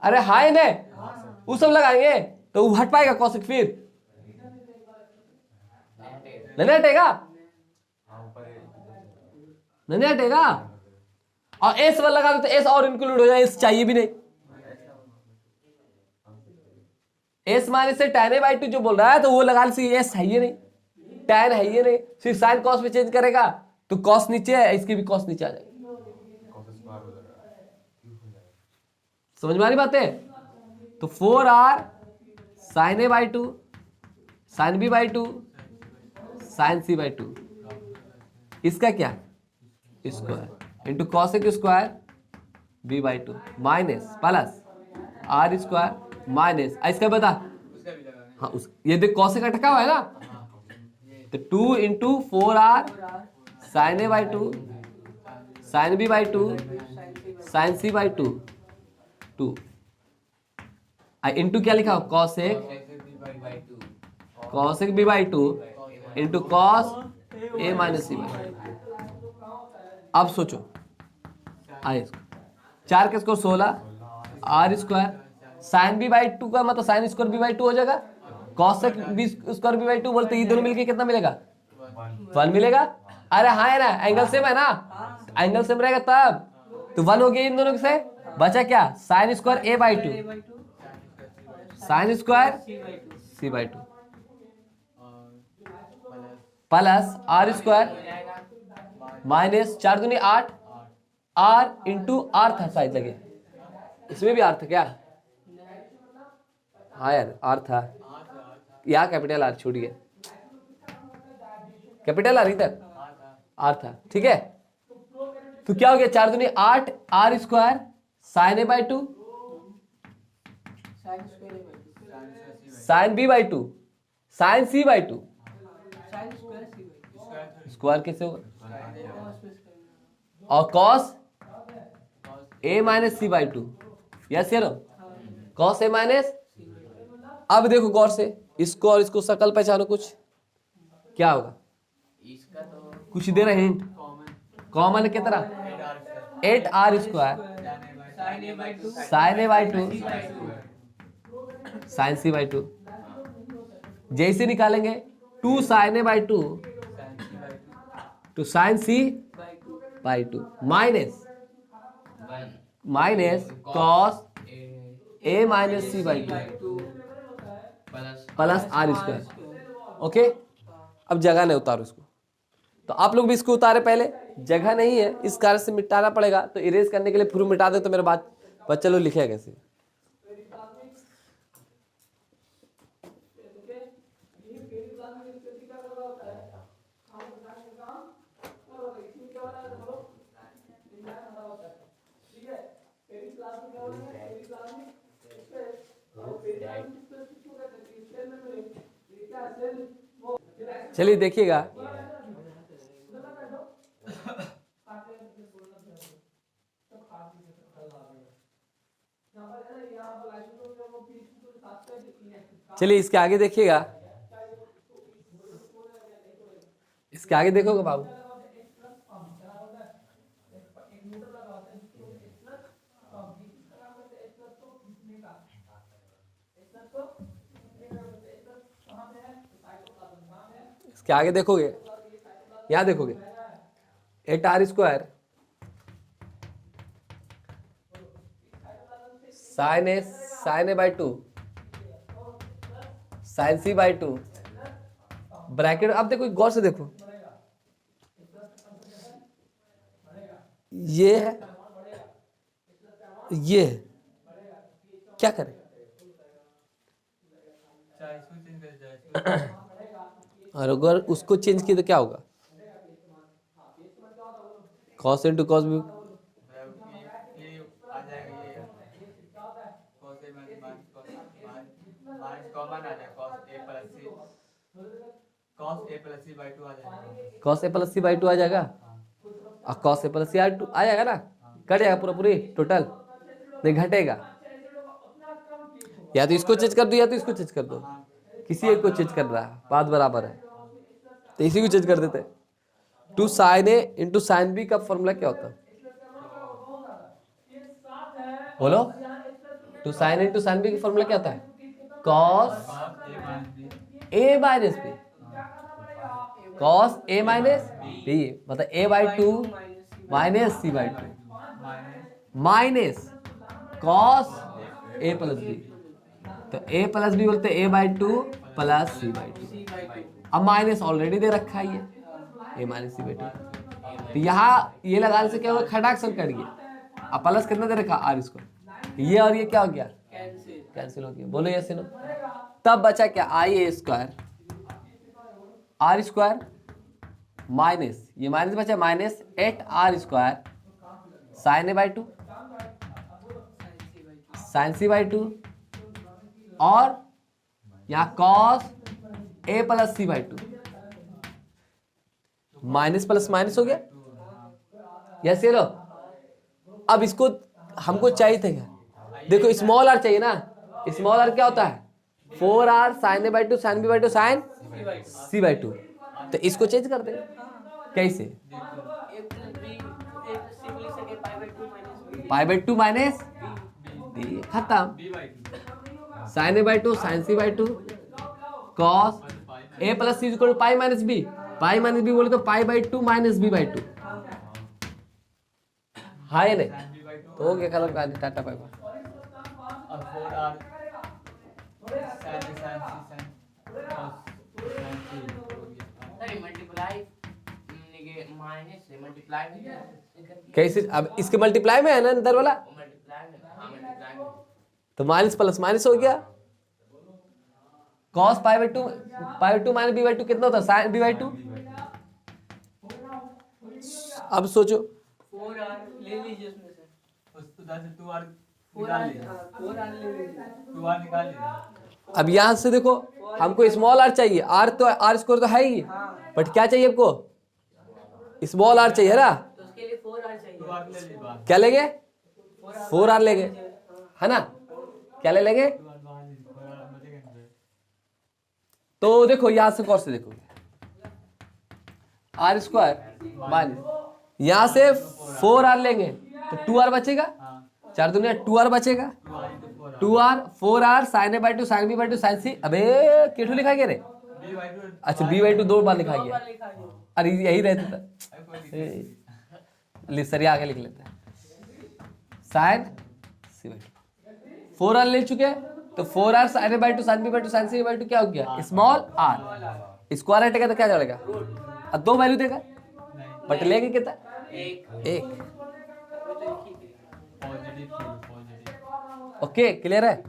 अरे हाई ने वो सब लगाएंगे तो वो हट पाएगा कॉसेक, फिर नहीं हटेगा, हाँ ऊपर नहीं हटेगा। और एस वाला लगा दो तो एस और इंक्लूड हो जाए, एस चाहिए भी नहीं। एस माइनस से tan a बाई 2 जो बोल रहा है तो वो लगा ली, एस है ही नहीं, tan है ही नहीं, सिर्फ साइन कॉस में चेंज करेगा तो कॉस नीचे है, इसकी भी कॉस नीचे आ जाएगी। कॉस स्क्वायर हो जाएगा। समझ में आ रही बातें? तो 4 R sine A by 2 sine B by 2 sine C by 2, इसका क्या square into cosec square B by 2 minus plus R square minus इसका बता, हाँ उस ये देख कॉसेक अटका हुआ है ना, तो 2 into 4 R sine A by 2 sine B by 2 sine C by 2 2 into क्या लिखा हो cosec B by 2 into cos A minus C by 2। अब सोचो आए इसको 4 के square 16 R square sine B by 2 का मतलब साइन स्क्वायर बी बाई 2 हो जाएगा, cosec B square B by 2 बोलते ये दोनों मिलके कितना मिलेगा 1 मिलेगा। अरे हाँ है ना, एंगल सेम है ना, एंगल सेम रहेगा तब तो 1 हो गया इन दोनों से, बचा क्या sine square A by 2 sine square C by 2 plus R square minus 4 दूनी 8 आर इंटू आर था शायद लगे, इसमें भी आर था क्या? हाँ यार आर था, यहाँ कैपिटल आर छूट गया, कैपिटल आर इधर आर था, ठीक है। तो क्या हो गया 4 दूनी 8 R square sine A by 2 sine B by 2 sine C by 2 square कैसे होगा, और cos A minus C by 2, yes यार कॉस ए माइनस। अब देखो गौर से इसको और इसको शकल पहचानो, कुछ क्या होगा, इसका तो कुछ दे रहे हिंट, कॉमन की तरह 8 R square sine A by 2 sine C by 2, जैसे निकालेंगे 2 sine A by 2 two sine C by 2 minus cos A minus C by 2 plus R square. Okay, अब जगह नहीं उतारो इसको, तो आप लोग भी इसको उतारे, पहले जगह नहीं है इस कारण से मिटाना पड़ेगा, तो इरेज करने के लिए प्रूफ मिटा दे तो मेरा बात बच्चा लोग लिखेगा कैसे। चलिए देखिएगा, चलिए इसके आगे देखिएगा, इसके आगे देखोगे बाबू। इसके आगे देखोगे, यहां देखोगे 8r² sin a by 2 sin c by 2 bracket. अब देखो गौर से देखो, ये है, ये है, क्या करें? चाहे इसको चेंज कर जाए और अगर उसको चेंज किया तो क्या होगा? cos into cos भी ये आ जाएगा, ये cos a माइनस कॉमन आ जाएगा, cos a plus c by 2 आ जाएगा। cos a plus c by 2 आ जाएगा, और cos a प्लस c आ जाएगा ना, कट जाएगा पूरा पूरी टोटल, नहीं घटेगा। या तो इसको चेंज कर दो या तो इसको चेंज कर दो, किसी एक को चेंज कर रहा है, बात बराबर है, तो इसी को चेंज कर देते। 2 sin a into sine B का फॉर्मूला क्या होता है? बोलो, 2 sin a into sine B का फॉर्मूला क्या होता है? cos a minus B, cos a minus B मतलब a by 2 minus c by 2 minus cos a plus B, तो a प्लस बी बोलते a by 2 plus c by 2। अब minus already दे रखा है, ये a माइनस c by 2, तो यहाँ ये लगाने से क्या होगा? खटाक्सन कट गया। अब प्लस कितना दे रखा? r², ये और ये क्या हो गया? कैंसिल हो गया। बोलो यस नो। तब बचा क्या? ia² r² माइनस, ये माइनस बचा, minus 8r² sin a by 2 sin c by 2 और यहाँ cos a plus c by 2, minus plus minus हो गया। यस ये लो। अब इसको हमको चाहिए थे क्या? देखो स्मॉल r चाहिए ना, स्मॉल r क्या होता है? 4r sin a by 2 sin b by 2 sin c by 2, तो इसको चेंज कर देंगे। कैसे? पाई बाई 2 माइनस बी, खत्म। sin a by 2 sin c by 2 cos a plus c equal to pi minus B, pi minus B बोले तो pi by 2 minus B by 2, हाँ या नहीं? तो हो गया कलम का टाटा बाय बाय। अब 4r sin c cos multiply minus से मल्टीप्लाई कैसे? अब इसके मल्टीप्लाई में है ना अंदर वाला, मल्टीप्लाई में, हाँ मल्टीप्लाई में, तो माइनस प्लस माइनस हो गया। cos pi by 2 minus B by 2 कितना होता है? Sine B by 2। अब सोचो 4r ले लीजिए उसमें से, उस उधर से 2r निकाल लीजिए, 4r ले लीजिए, 2r निकाल लीजिए। अब यहां से देखो, हमको स्मॉल r चाहिए, r तो r² तो है ही, बट क्या चाहिए आपको? स्मॉल r चाहिए ना, तो उसके लिए 4r चाहिए, 2r ले लीजिए बाहर, क्या लेंगे? 4r लेंगे, है ना? क्या ले लेंगे? 2r बाहर लीजिए, 4r बचेगा नहीं। तो देखो यहां से कौन से देखोगे, r² माइनस, यहां से 4r लेंगे तो 2r बचेगा, 4 दुनिया 2r बचेगा, 2r 4r sin a by 2 sin b by 2 sin c। अबे केठू लिखा गया रे? b by 2 अच्छा b by 2 दो बार लिखा गया, लिखा गया, अरे यही रहता था, सरिया आगे लिख लेते हैं। sin c by 2 4r ले चुके हैं, तो 4r sin a by 2 sin b by 2 sin c by 2 क्या हो गया? स्मॉल r, स्क्वायर हटेगा तो क्या चढ़ेगा? अब दो वैल्यू देगा, बट लेंगे कितना? एक। Positive positive. ओके क्लियर है?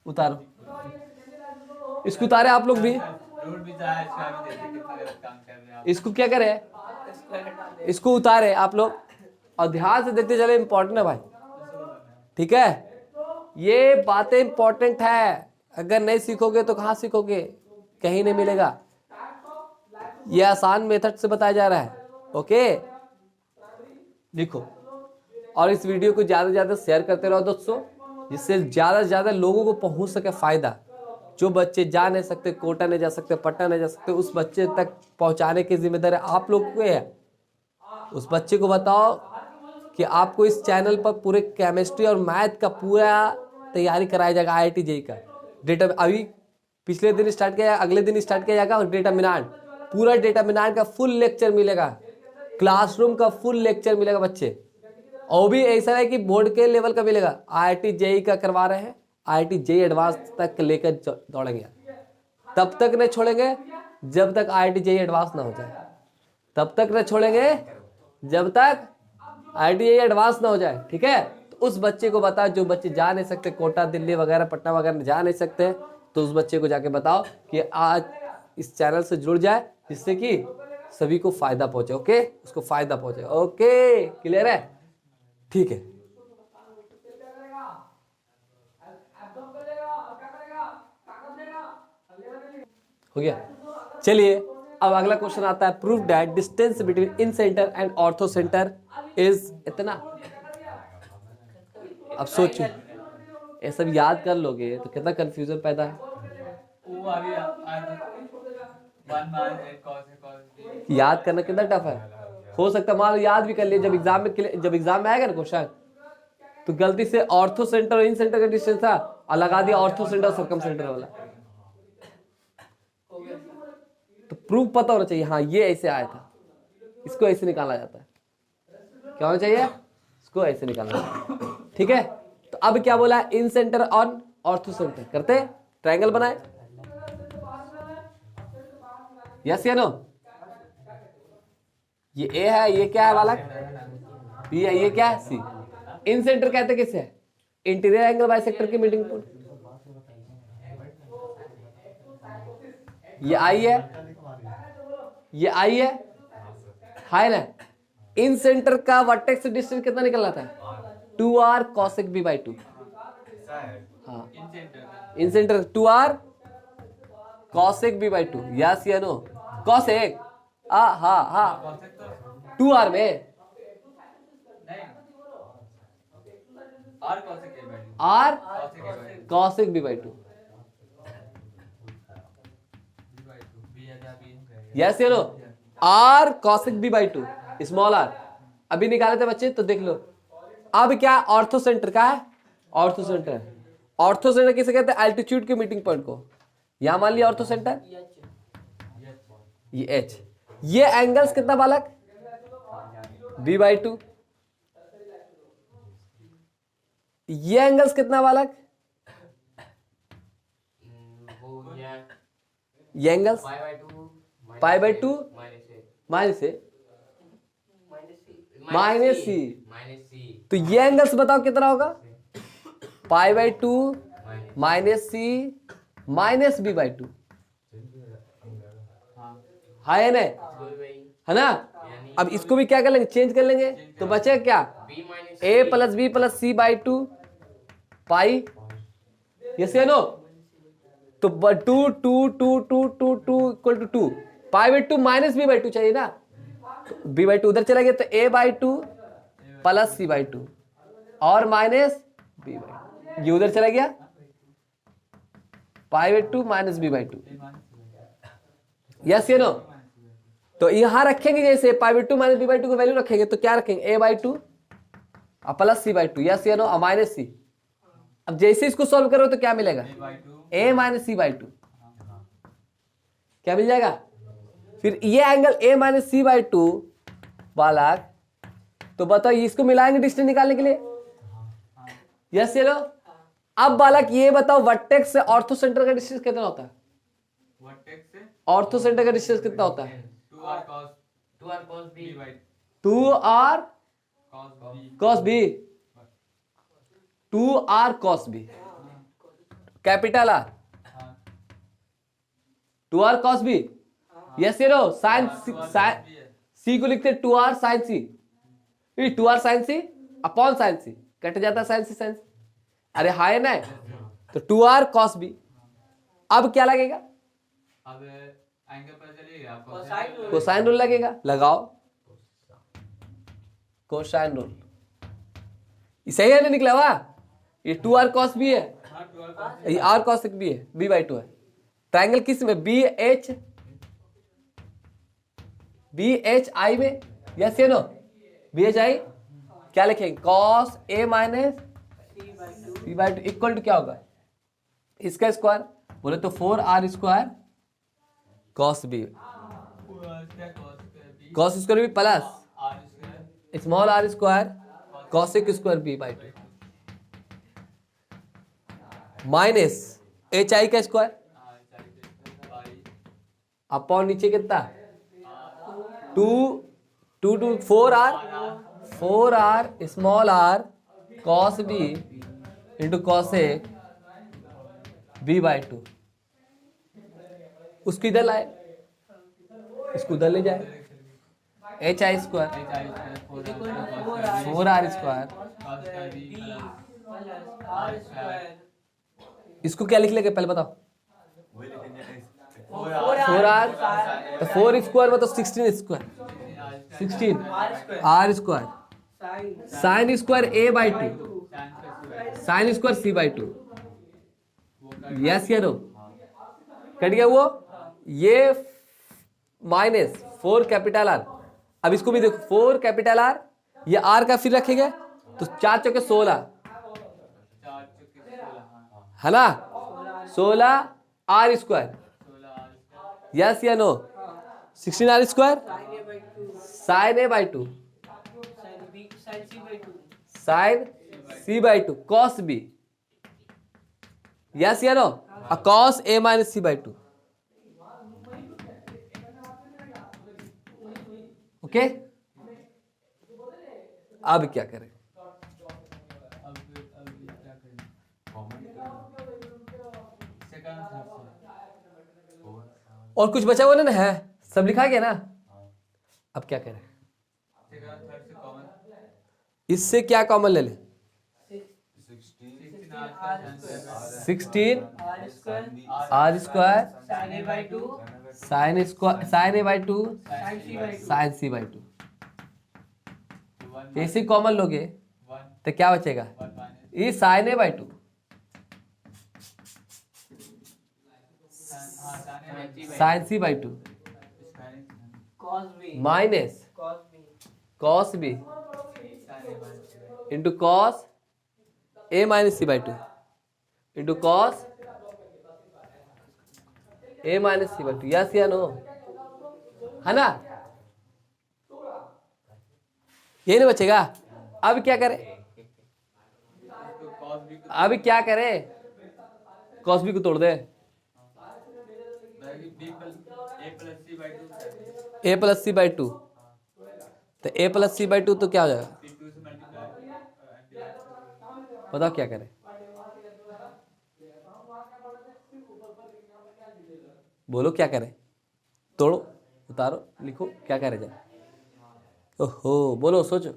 उतारो, इसको उतारे आप लोग भी, रूट भी चाहे इसका भी देखिए कितना गलत काम कर रहे हैं आप। इसको क्या करे, इसको उतारे आप लोग, और ध्यान से देखते चले, इंपॉर्टेंट है भाई, ठीक है? ये बातें इंपॉर्टेंट है, अगर नहीं सीखोगे तो कहाँ सीखोगे? कहीं नहीं मिलेगा। ये आसान मेथड से बताया जा रहा है, ओके? लिखो, और इस वीडियो को ज्यादा से ज्यादा शेयर करते रहो दोस्तों, जिससे ज़्यादा से ज़्यादा लोगों को पहुंच सके फ़ायदा। जो बच्चे जा नहीं सकते, कोटा नहीं जा सकते, पटना नहीं जा सकते, उस बच्चे तक पहुंचाने की जिम्मेदारी आप लोग को है। उस बच्चे को बताओ कि आपको इस चैनल पर पूरे केमिस्ट्री और मैथ का पूरा तैयारी कराया जाएगा। IIT JEE का डेटा अभी पिछले दिन स्टार्ट किया, अगले दिन स्टार्ट किया जाएगा। और डेटरमिनेंट, पूरा डेटरमिनेंट का फुल लेक्चर मिलेगा, क्लासरूम का फुल लेक्चर मिलेगा बच्चे। और भी ऐसा है कि बोर्ड के लेवल का मिलेगा। IIT JEE का करवा रहे हैं, IIT JEE एडवांस तक लेकर दौड़ेंगे। तब तक नहीं छोड़ेंगे जब तक IIT JEE एडवांस ना हो जाए। तब तक नहीं छोड़ेंगे जब तक IIT JEE एडवांस ना हो जाए। ठीक है, तो उस बच्चे को बताओ, जो बच्चे जा नहीं सकते, कोटा, दिल्ली वगैरह, पटना वगैरह जा नहीं सकते, तो उस बच्चे को जाके बताओ कि आज इस चैनल से जुड़ जाए, जिससे कि सभी को फायदा पहुंचे। ओके, उसको फायदा पहुंचे। ओके, क्लियर है? ठीक है, हो गया। चलिए अब अगला क्वेश्चन आता है, prove that distance between in centre and ortho centre is इतना। अब सोचो, ये सब याद कर लोगे तो कितना कंफ्यूजन पैदा है। वो अभी 1 minus 8 cos A cos B। याद करना कितना टफ है। हो सकता है मान लो याद भी कर लिए, जब एग्जाम में आएगा ना क्वेश्चन, तो गलती से ऑर्थो सेंटर और इन सेंटर का डिस्टेंस था और लगा दिया ऑर्थो सेंटर और सर्कम सेंटर वाला। तो प्रूफ पता होना चाहिए, हाँ ये ऐसे आया था, इसको ऐसे निकाला जाता है। क्या होना चाहिए? इसको ऐसे निकालना चाहिए। ठीक है, तो अब क्या बोला? इन सेंटर और ऑर्थो सेंटर करते, ट्रायंगल बनाए। यस या नो? ये ए है, ये क्या है बालक? बी है, ये क्या है? सी। इन सेंटर कहते किसे है? इंटीरियर एंगल बाइसेक्टर की मीटिंग पॉइंट। ये आई है, ये आई है, हाई ना। इन सेंटर का वर्टेक्स डिस्टेंस कितना निकल आता है? 2r cosec b by 2। हाँ, incentre 2r cosec b by 2। Yes या नो? cosec, हाँ 2r में R cos A by 2। r cos A by 2। cosec b by 2। B है क्या? B यस या no? r cosec b by 2, small r। अभी निकाले थे बच्चे, तो देख लो। अब क्या? ऑर्थो सेंटर का है, ऑर्थो सेंटर है। ऑर्थो सेंटर किसे कहते हैं? एल्टीट्यूड के मीटिंग पॉइंट को। यहां मान लिया ऑर्थो सेंटर, ये h। ये एंगल्स कितना बालक? b by 2। ये एंगल्स कितना बालक? ये angles pi by 2 minus C. तो ये एंगल्स बताओ कितना होगा? Pi by 2 minus C minus B by 2। हाँ है ना? अब इसको भी क्या कर लेंगे? चेंज कर लेंगे, तो बचेगा क्या? a plus B plus C by 2 pi. Yes या नो? तो 2 2 2 2 2 2 equal to 2 pi by 2 minus B by 2 चाहिए ना। तो बी बाई 2 उधर चला गया, तो a by 2 plus C by 2 और माइनस बी बाई 2। ये उधर चला गया, pi by 2 minus B by 2। Yes या नो? तो यहां रखेंगे जैसे pi by 2 minus B by 2 को वैल्यू रखेंगे, तो क्या रखेंगे? a बाई 2 और प्लस सी बाई 2। यस या नो? और माइनस सी। अब जैसे इसको सॉल्व करो तो क्या मिलेगा? a माइनस सी बाई 2 क्या मिल जाएगा? फिर ये angle a minus C by 2 बालक, तो बताओ इसको मिलाएंगे डिस्टेंस निकालने के लिए। यस या नो? अब बालक ये बताओ, वर्टेक्स से ऑर्थो सेंटर का डिस्टेंस कितना होता है? वर्टेक्स से ऑर्थो सेंटर का डिस्टेंस कितना होता है? 2r cos B by 2r cos B। cos b, 2r cos b, capital r, 2r cos b। Yes या नो? साइन सी को लिखते 2r साइन सी, 2r साइन सी अपॉन साइन सी, कट जाता है साइन सी sign सी। अरे हाय ना, तो 2r cos b। अब क्या लगेगा? अब एंगल पर चलिएगा, कोसाइन रूल लगेगा, लगाओ कोसाइन रूल। सही है ना? निकला हुआ ये 2r cos b है, हाँ 12 cos ये r cos b है, b/2 है। ट्रायंगल किस में? BHI में, यस या नो? BHI क्या लिखेंगे? cos a minus c/2 equal to क्या होगा? इसका स्क्वायर बोले तो 4r square cos b, cos square भी plus r square small r square cosec square b/2 minus HI का स्क्वायर अपॉन नीचे कितना? 4r small r cos b into cosec b/2। उसको इधर लाए, इसको उधर ले जाए, HI square 4r square, r square इसको क्या लिख लेंगे पहले बताओ? वही लिखेंगे इस 4r तो 4 स्क्वायर मतलब 16 square, 16 r square sine square a/2 sine square c/2, yes या नो? कट गया वो? ये माइनस 4 कैपिटल R, अब इसको भी देखो 4 कैपिटल R, ये R का फिर रखेंगे तो 4 चौके 16 है ना? 16 R स्क्वायर, यस या no? 16 R square sine a/2 sine c/2 cos b, yes या no? cos a minus c/2, okay. अब क्या करें? अब क्या करें? सेकंड थर्ड और कुछ बचा हुआ ना? है सब लिखा गया ना? अब क्या करें? सेकंड थर्ड से कॉमन इससे क्या कॉमन ले ले? 16 r square sin a/2 sine square sine a/2 sin c/2 sine c/2, ऐसे कॉमन लोगे 1 तो क्या बचेगा? 1 माइनस ये sine a/2 sine c/2 cos b minus cos b into cos a minus c/2 into cos a minus c/2, yes या no? है ना? ये नहीं बचेगा। अब क्या करें? अब क्या करें? cos b को तोड़ दे, a प्लस c/2 तो a प्लस c/2 तो क्या हो जाएगा? बताओ क्या करें? बोलो क्या करें? तोड़ो, उतारो, लिखो, क्या करे जाए? ओहो, बोलो, सोचो।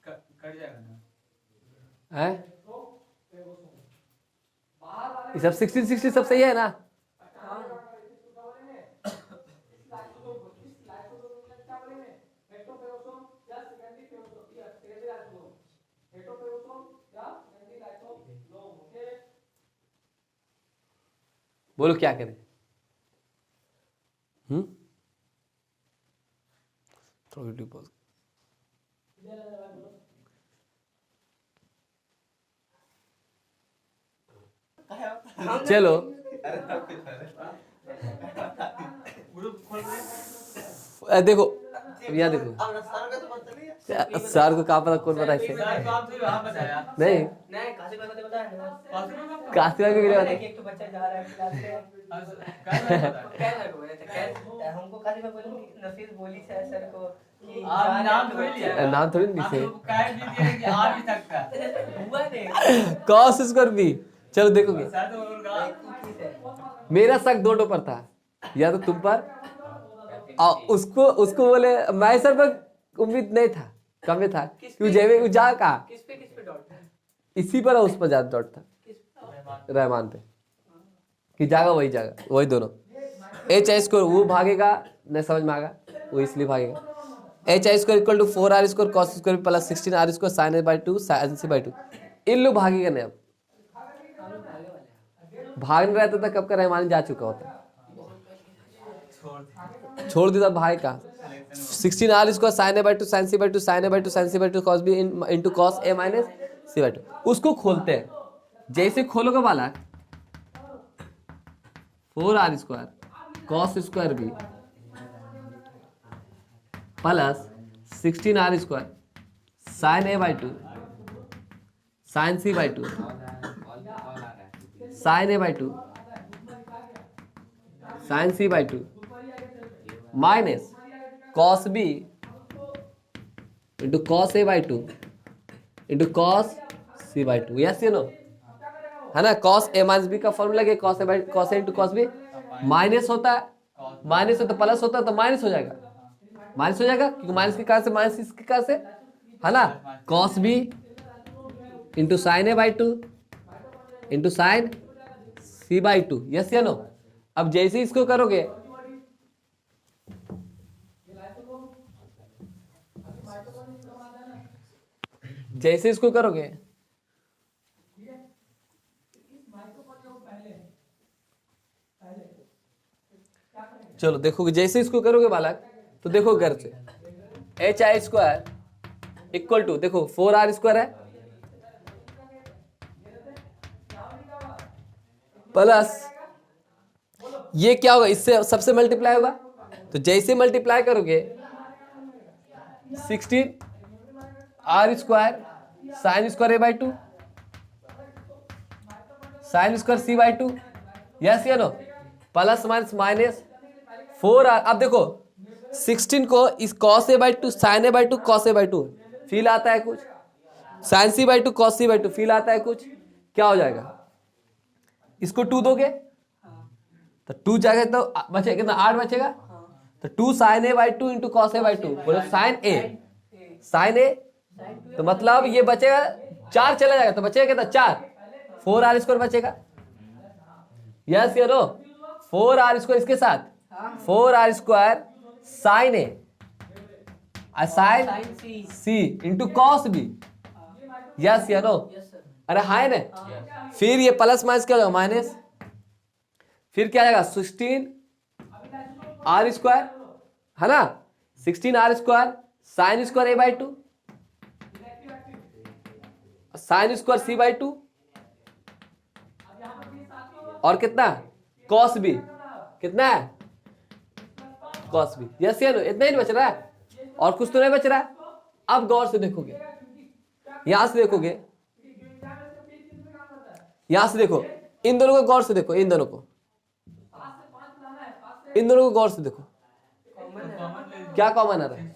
कट जाएगा ना? है ये सब 16 सब सही है ना? बोलो क्या करें? थोड़ा वीडियो पॉज। चलो देखो, यहाँ देखो, सर को कहाँ पता, कौन पता इसे? नहीं, नहीं काशी भाई को तो पता है ना। काशी भाई को भी नहीं पता। एक तो बच्चा जा रहा है क्लास से कह लग बोले थे कह हमको काशी भाई बोले कि नफीस बोली है सर को कि आप नाम थोड़ी लिया नाम थोड़ी नहीं से। काहे भी दिया कि आ भी सकता हुआ नहीं कॉस स्क्वायर बी, चलो देखोगे। सर तो बोलूंगा मेरा शक दो पर था, या तो तुम पर और उसको बोले। मैं सर पर उम्मीद नहीं था, कम में था क्यों जेबे जा कहा किस पे डॉट है इसी पर और उस पर ज्यादा डॉट था, रहमान पे कि जागा वही जागा वही दोनों। एच एस को वो भागेगा नहीं समझ में आएगा, वो इसलिए भागेगा। H I square equal to 4r square cos square plus 16r square sine A by two sine C by two. इन लोग भागे करने अब भागने रहता था कब का रहमान जा चुका होता, छोड़ दिया भाई का 16r square sine A by two sine C by two sine A by two sine C by two cos B into cos A minus C by two. उसको खोलते हैं, जैसे खोलोगे वाला 4r square cos square B plus 16r square sine A by two sine C by two sine A by two sine C by two minus cos B into cos A by two into cos C by two. Yes you know है ना, cos A minus B का formula क्या, cos A by cos A into cos B minus होता है, minus होता plus होता है तो माइनस हो जाएगा, माइनस हो जाएगा क्योंकि माइनस के कारण से माइनस इसके कारण से है ना, cos B into sine A by two into sine C by two. Yes या नो। अब जैसे इसको करोगे जैसे इसको करोगे चलो देखोगे जैसे इसको करोगे बालक तो देखो घर से H I square equal to देखो 4r स्क्वायर है प्लस ये क्या होगा, इससे सबसे मल्टीप्लाई होगा तो जैसे मल्टीप्लाई करोगे 16r square sine square A by two sine square C by two. Yes या no, plus minus minus 4r। अब देखो 16 को इस cos A by two sine A by two cos A by two feel आता है कुछ, sine C by two cos C by two feel आता है कुछ, क्या हो जाएगा, इसको 2 दोगे तो 2 जाएगा तो बचेगा कितना 8 बचेगा, तो 2 sine A by two into cos A by two बोलो साइन ए तो मतलब ये बचेगा 4 चला जाएगा तो बचेगा कितना 4, 4r स्क्वायर बचेगा। यस या नो, 4r स्क्वायर इसके साथ 4r स्क्वायर साइन ए sign C into cos B. Yes या नो, अरे हाय ने फिर ये प्लस माइनस क्या होगा माइनस, फिर क्या आएगा 16r स्क्वायर है ना, 16r square sine square A by two sine square C by two और कितना कॉस बी, कितना है कॉस बी। यस या नो, इतना ही बच रहा है और कुछ तो नहीं बच रहा है। अब गौर से देखोगे यहां से देखोगे, यहां से देखो इन दोनों को गौर से देखो, इन दोनों को गौर से देखो क्या कॉमन आ रहा है,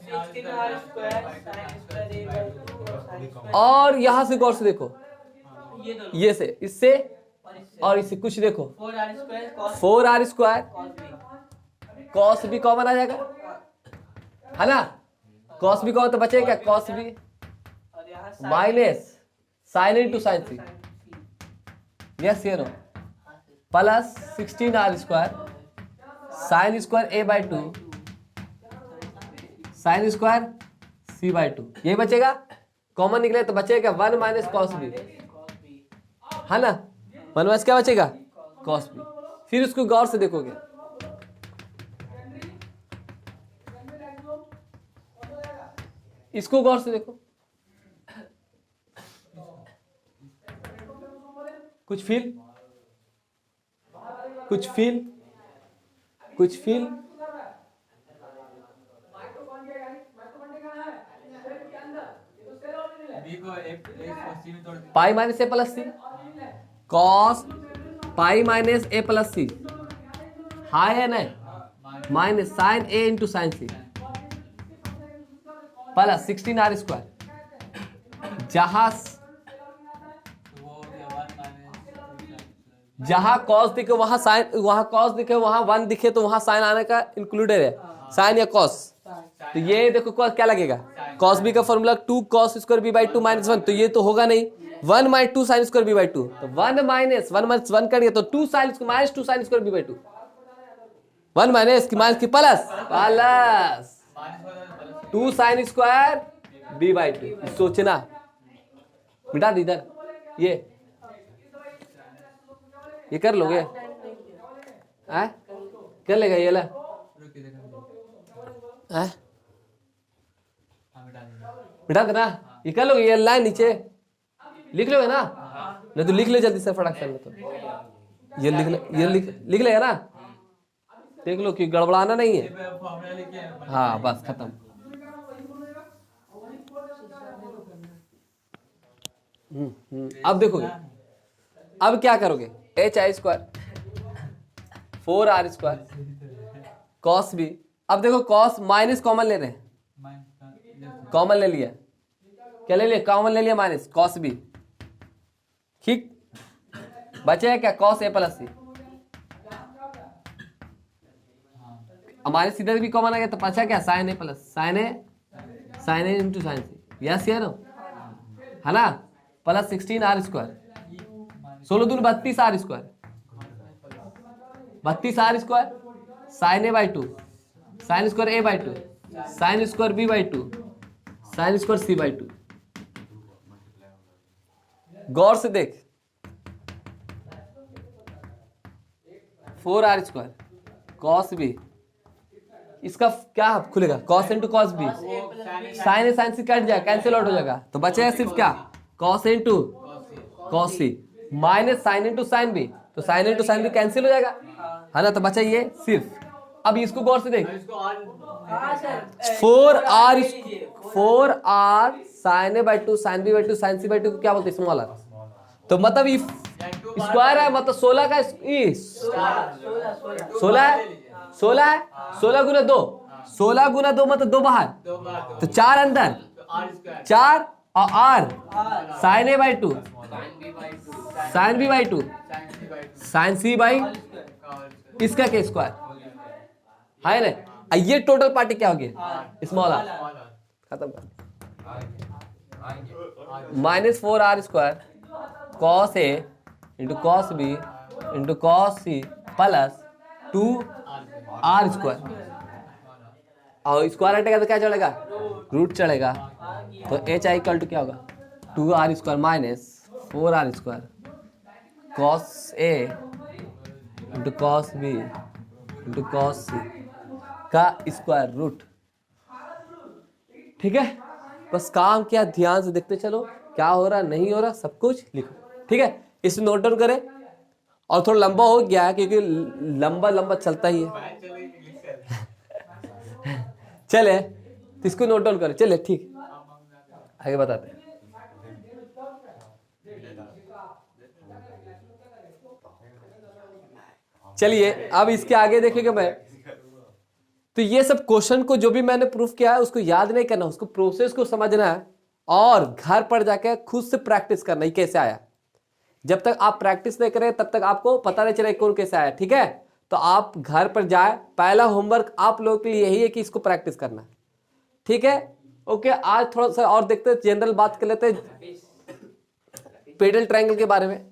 और यहां से गौर से देखो ये से इससे और इससे कुछ देखो 4r square cos B common आ जाएगा है ना, कॉस बी कॉमन तो बचेगा क्या cos B minus sine into sine C. Yes ये no, plus 16r square sine square A by two sine square C by two, ये बचेगा कॉमन निकले तो बचेगा 1 माइनस कॉस बी है ना, 1 माइनस क्या बचेगा कॉस बी। फिर उसको गौर से देखोगे इसको गौर से देखो, कुछ फील कुछ फील कुछ feel pi minus A plus C cos pi minus A plus C हाई है ना, minus sine A into sine C plus 16r square, जहां कॉस दिखे वहां साइन, वहां कॉस दिखे वहां 1 दिखे तो वहां साइन आने का इंक्लूडेड है, साइन या कॉस। तो ये देखो क्या लगेगा, कॉस बी का formula 2 cos square B by 2 minus 1, तो ये तो होगा नहीं, 1 minus 2 sine square B by 2, तो 1 माइनस 1 कर दिया तो 2 sine minus 2 sine square B by 2, 1 minus की माइनस की प्लस 2 साइन स्क्वायर b/2। सोचना, मिटा दी इधर, ये कर लोगे? कर लेगा ये ला? मिटा देना, ये कर लोगे? ये लाइन नीचे लिख लोगे ना? नहीं तो लिख ले जल्दी से फटाक से। तो ये लिख लेगा ना? देख लो कि गड़बड़ाना नहीं है। हाँ बस खत्म। अब देखोगे, अब क्या करोगे? hi² 4r² cos b। अब देखो cos माइनस कॉमन ले रहे हैं, कॉमन ले लिया, क्या ले लिया? कॉमन ले लिया माइनस cos b। ठीक, बचे है क्या? cos a plus c। हमारे सीधे भी कॉमन आ गया तो बचा क्या? sin a plus sin a into sin c। Yes या नो? है ना? प्लस 16r², 16 दूनी 32r², 32r², sin a/2, sin square a/2, sin square b/2, sin square c/2। गौर से देख, 4r² cos b, इसका क्या खुलेगा? cos into cos b, sin a sin c cut जाएगा, कैंसिल आउट हो जाएगा, तो बचेगा सिर्फ क्या? cos into cos c minus sin into sin b, तो sin into sin b cancel हो जाएगा, है ना? तो बचा ये सिर्फ। अब इसको गौर से देख, 4r sin a/2 sin b/2 sin c/2 को क्या बोलते हैं? Small r। तो मतलब ये स्क्वायर है, मतलब 16 का 16 है, 16 गुना 2, 16 गुना 2 मतलब 2 बाहर, तो 4 अंदर, 4 और r sin a/2 sin b/2 sin c/, इसका क्या स्क्वायर है ना? ये टोटल पार्टी क्या हो गया? Small r। खत्म कर, -4r² cos a into cos b into cos c plus 2r²। और स्क्वायर हटेगा तो क्या चढ़ेगा? रूट चढ़ेगा। तो h i इक्वल टू क्या होगा? 2r² minus 4r² cos a into cos b into cos c का स्क्वायर रूट। ठीक है, बस काम क्या, ध्यान से देखते चलो क्या हो रहा नहीं हो रहा, सब कुछ लिखो। ठीक है, इसे नोट डाउन करें। और थोड़ा लंबा हो गया है क्योंकि लंबा चलता ही है। चले तो इसको नोट डाउन करें। चले ठीक, आगे बताते हैं। चलिए अब इसके आगे देखेंगे मैं। तो ये सब क्वेश्चन को जो भी मैंने प्रूफ किया है उसको याद नहीं करना, उसको प्रोसेस को समझना है और घर पर जाकर खुद से प्रैक्टिस करना ही कैसे आया। जब तक आप प्रैक्टिस नहीं करें तब तक आपको पता नहीं चलेगा कौन कैसे आया। ठीक है, तो आप घर पर जाए, पहला होमवर्क आप लोगों के लिए यही है कि इसको प्रैक्टिस करना। ठीक है, ओके। आज थोड़ा सा और देखते हैं, जनरल बात कर लेते हैं पेडल ट्रायंगल के बारे में।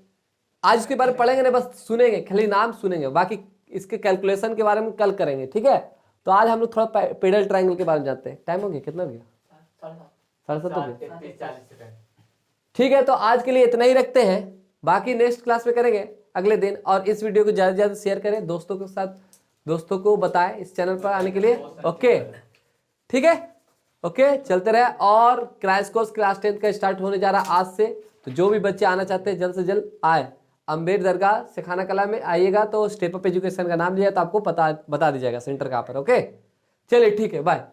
आज इसके बारे में पढ़ेंगे नहीं, बस सुनेंगे, खाली नाम सुनेंगे, बाकी इसके कैलकुलेशन के बारे में कल करेंगे। ठीक है, तो आज हम लोग थोड़ा पेडल ट्रायंगल के बारे में जानते हैं। टाइम हो गया, कितना हो गया? 7:30 हो गया। ठीक है, तो आज के लिए इतना ही रखते हैं, बाकी नेक्स्ट क्लास में करेंगे अगले दिन। और इस वीडियो को ज्यादा से ज्यादा शेयर करें दोस्तों के साथ, दोस्तों को बताएं इस चैनल पर आने के लिए। ओके, ठीक है, ओके, चलते रहे। और क्रैश कोर्स क्लास 10 का स्टार्ट होने जा रहा है आज से, तो जो भी बच्चे आना चाहते हैं जल्द से जल्द आए। अम्बेर दरगाह सिखाना कला में आइएगा तो स्टेप अप एजुकेशन का नाम लिया तो आपको बता दीजिएगा सेंटर कहाँ पर। ओके, चलिए ठीक है, बाय।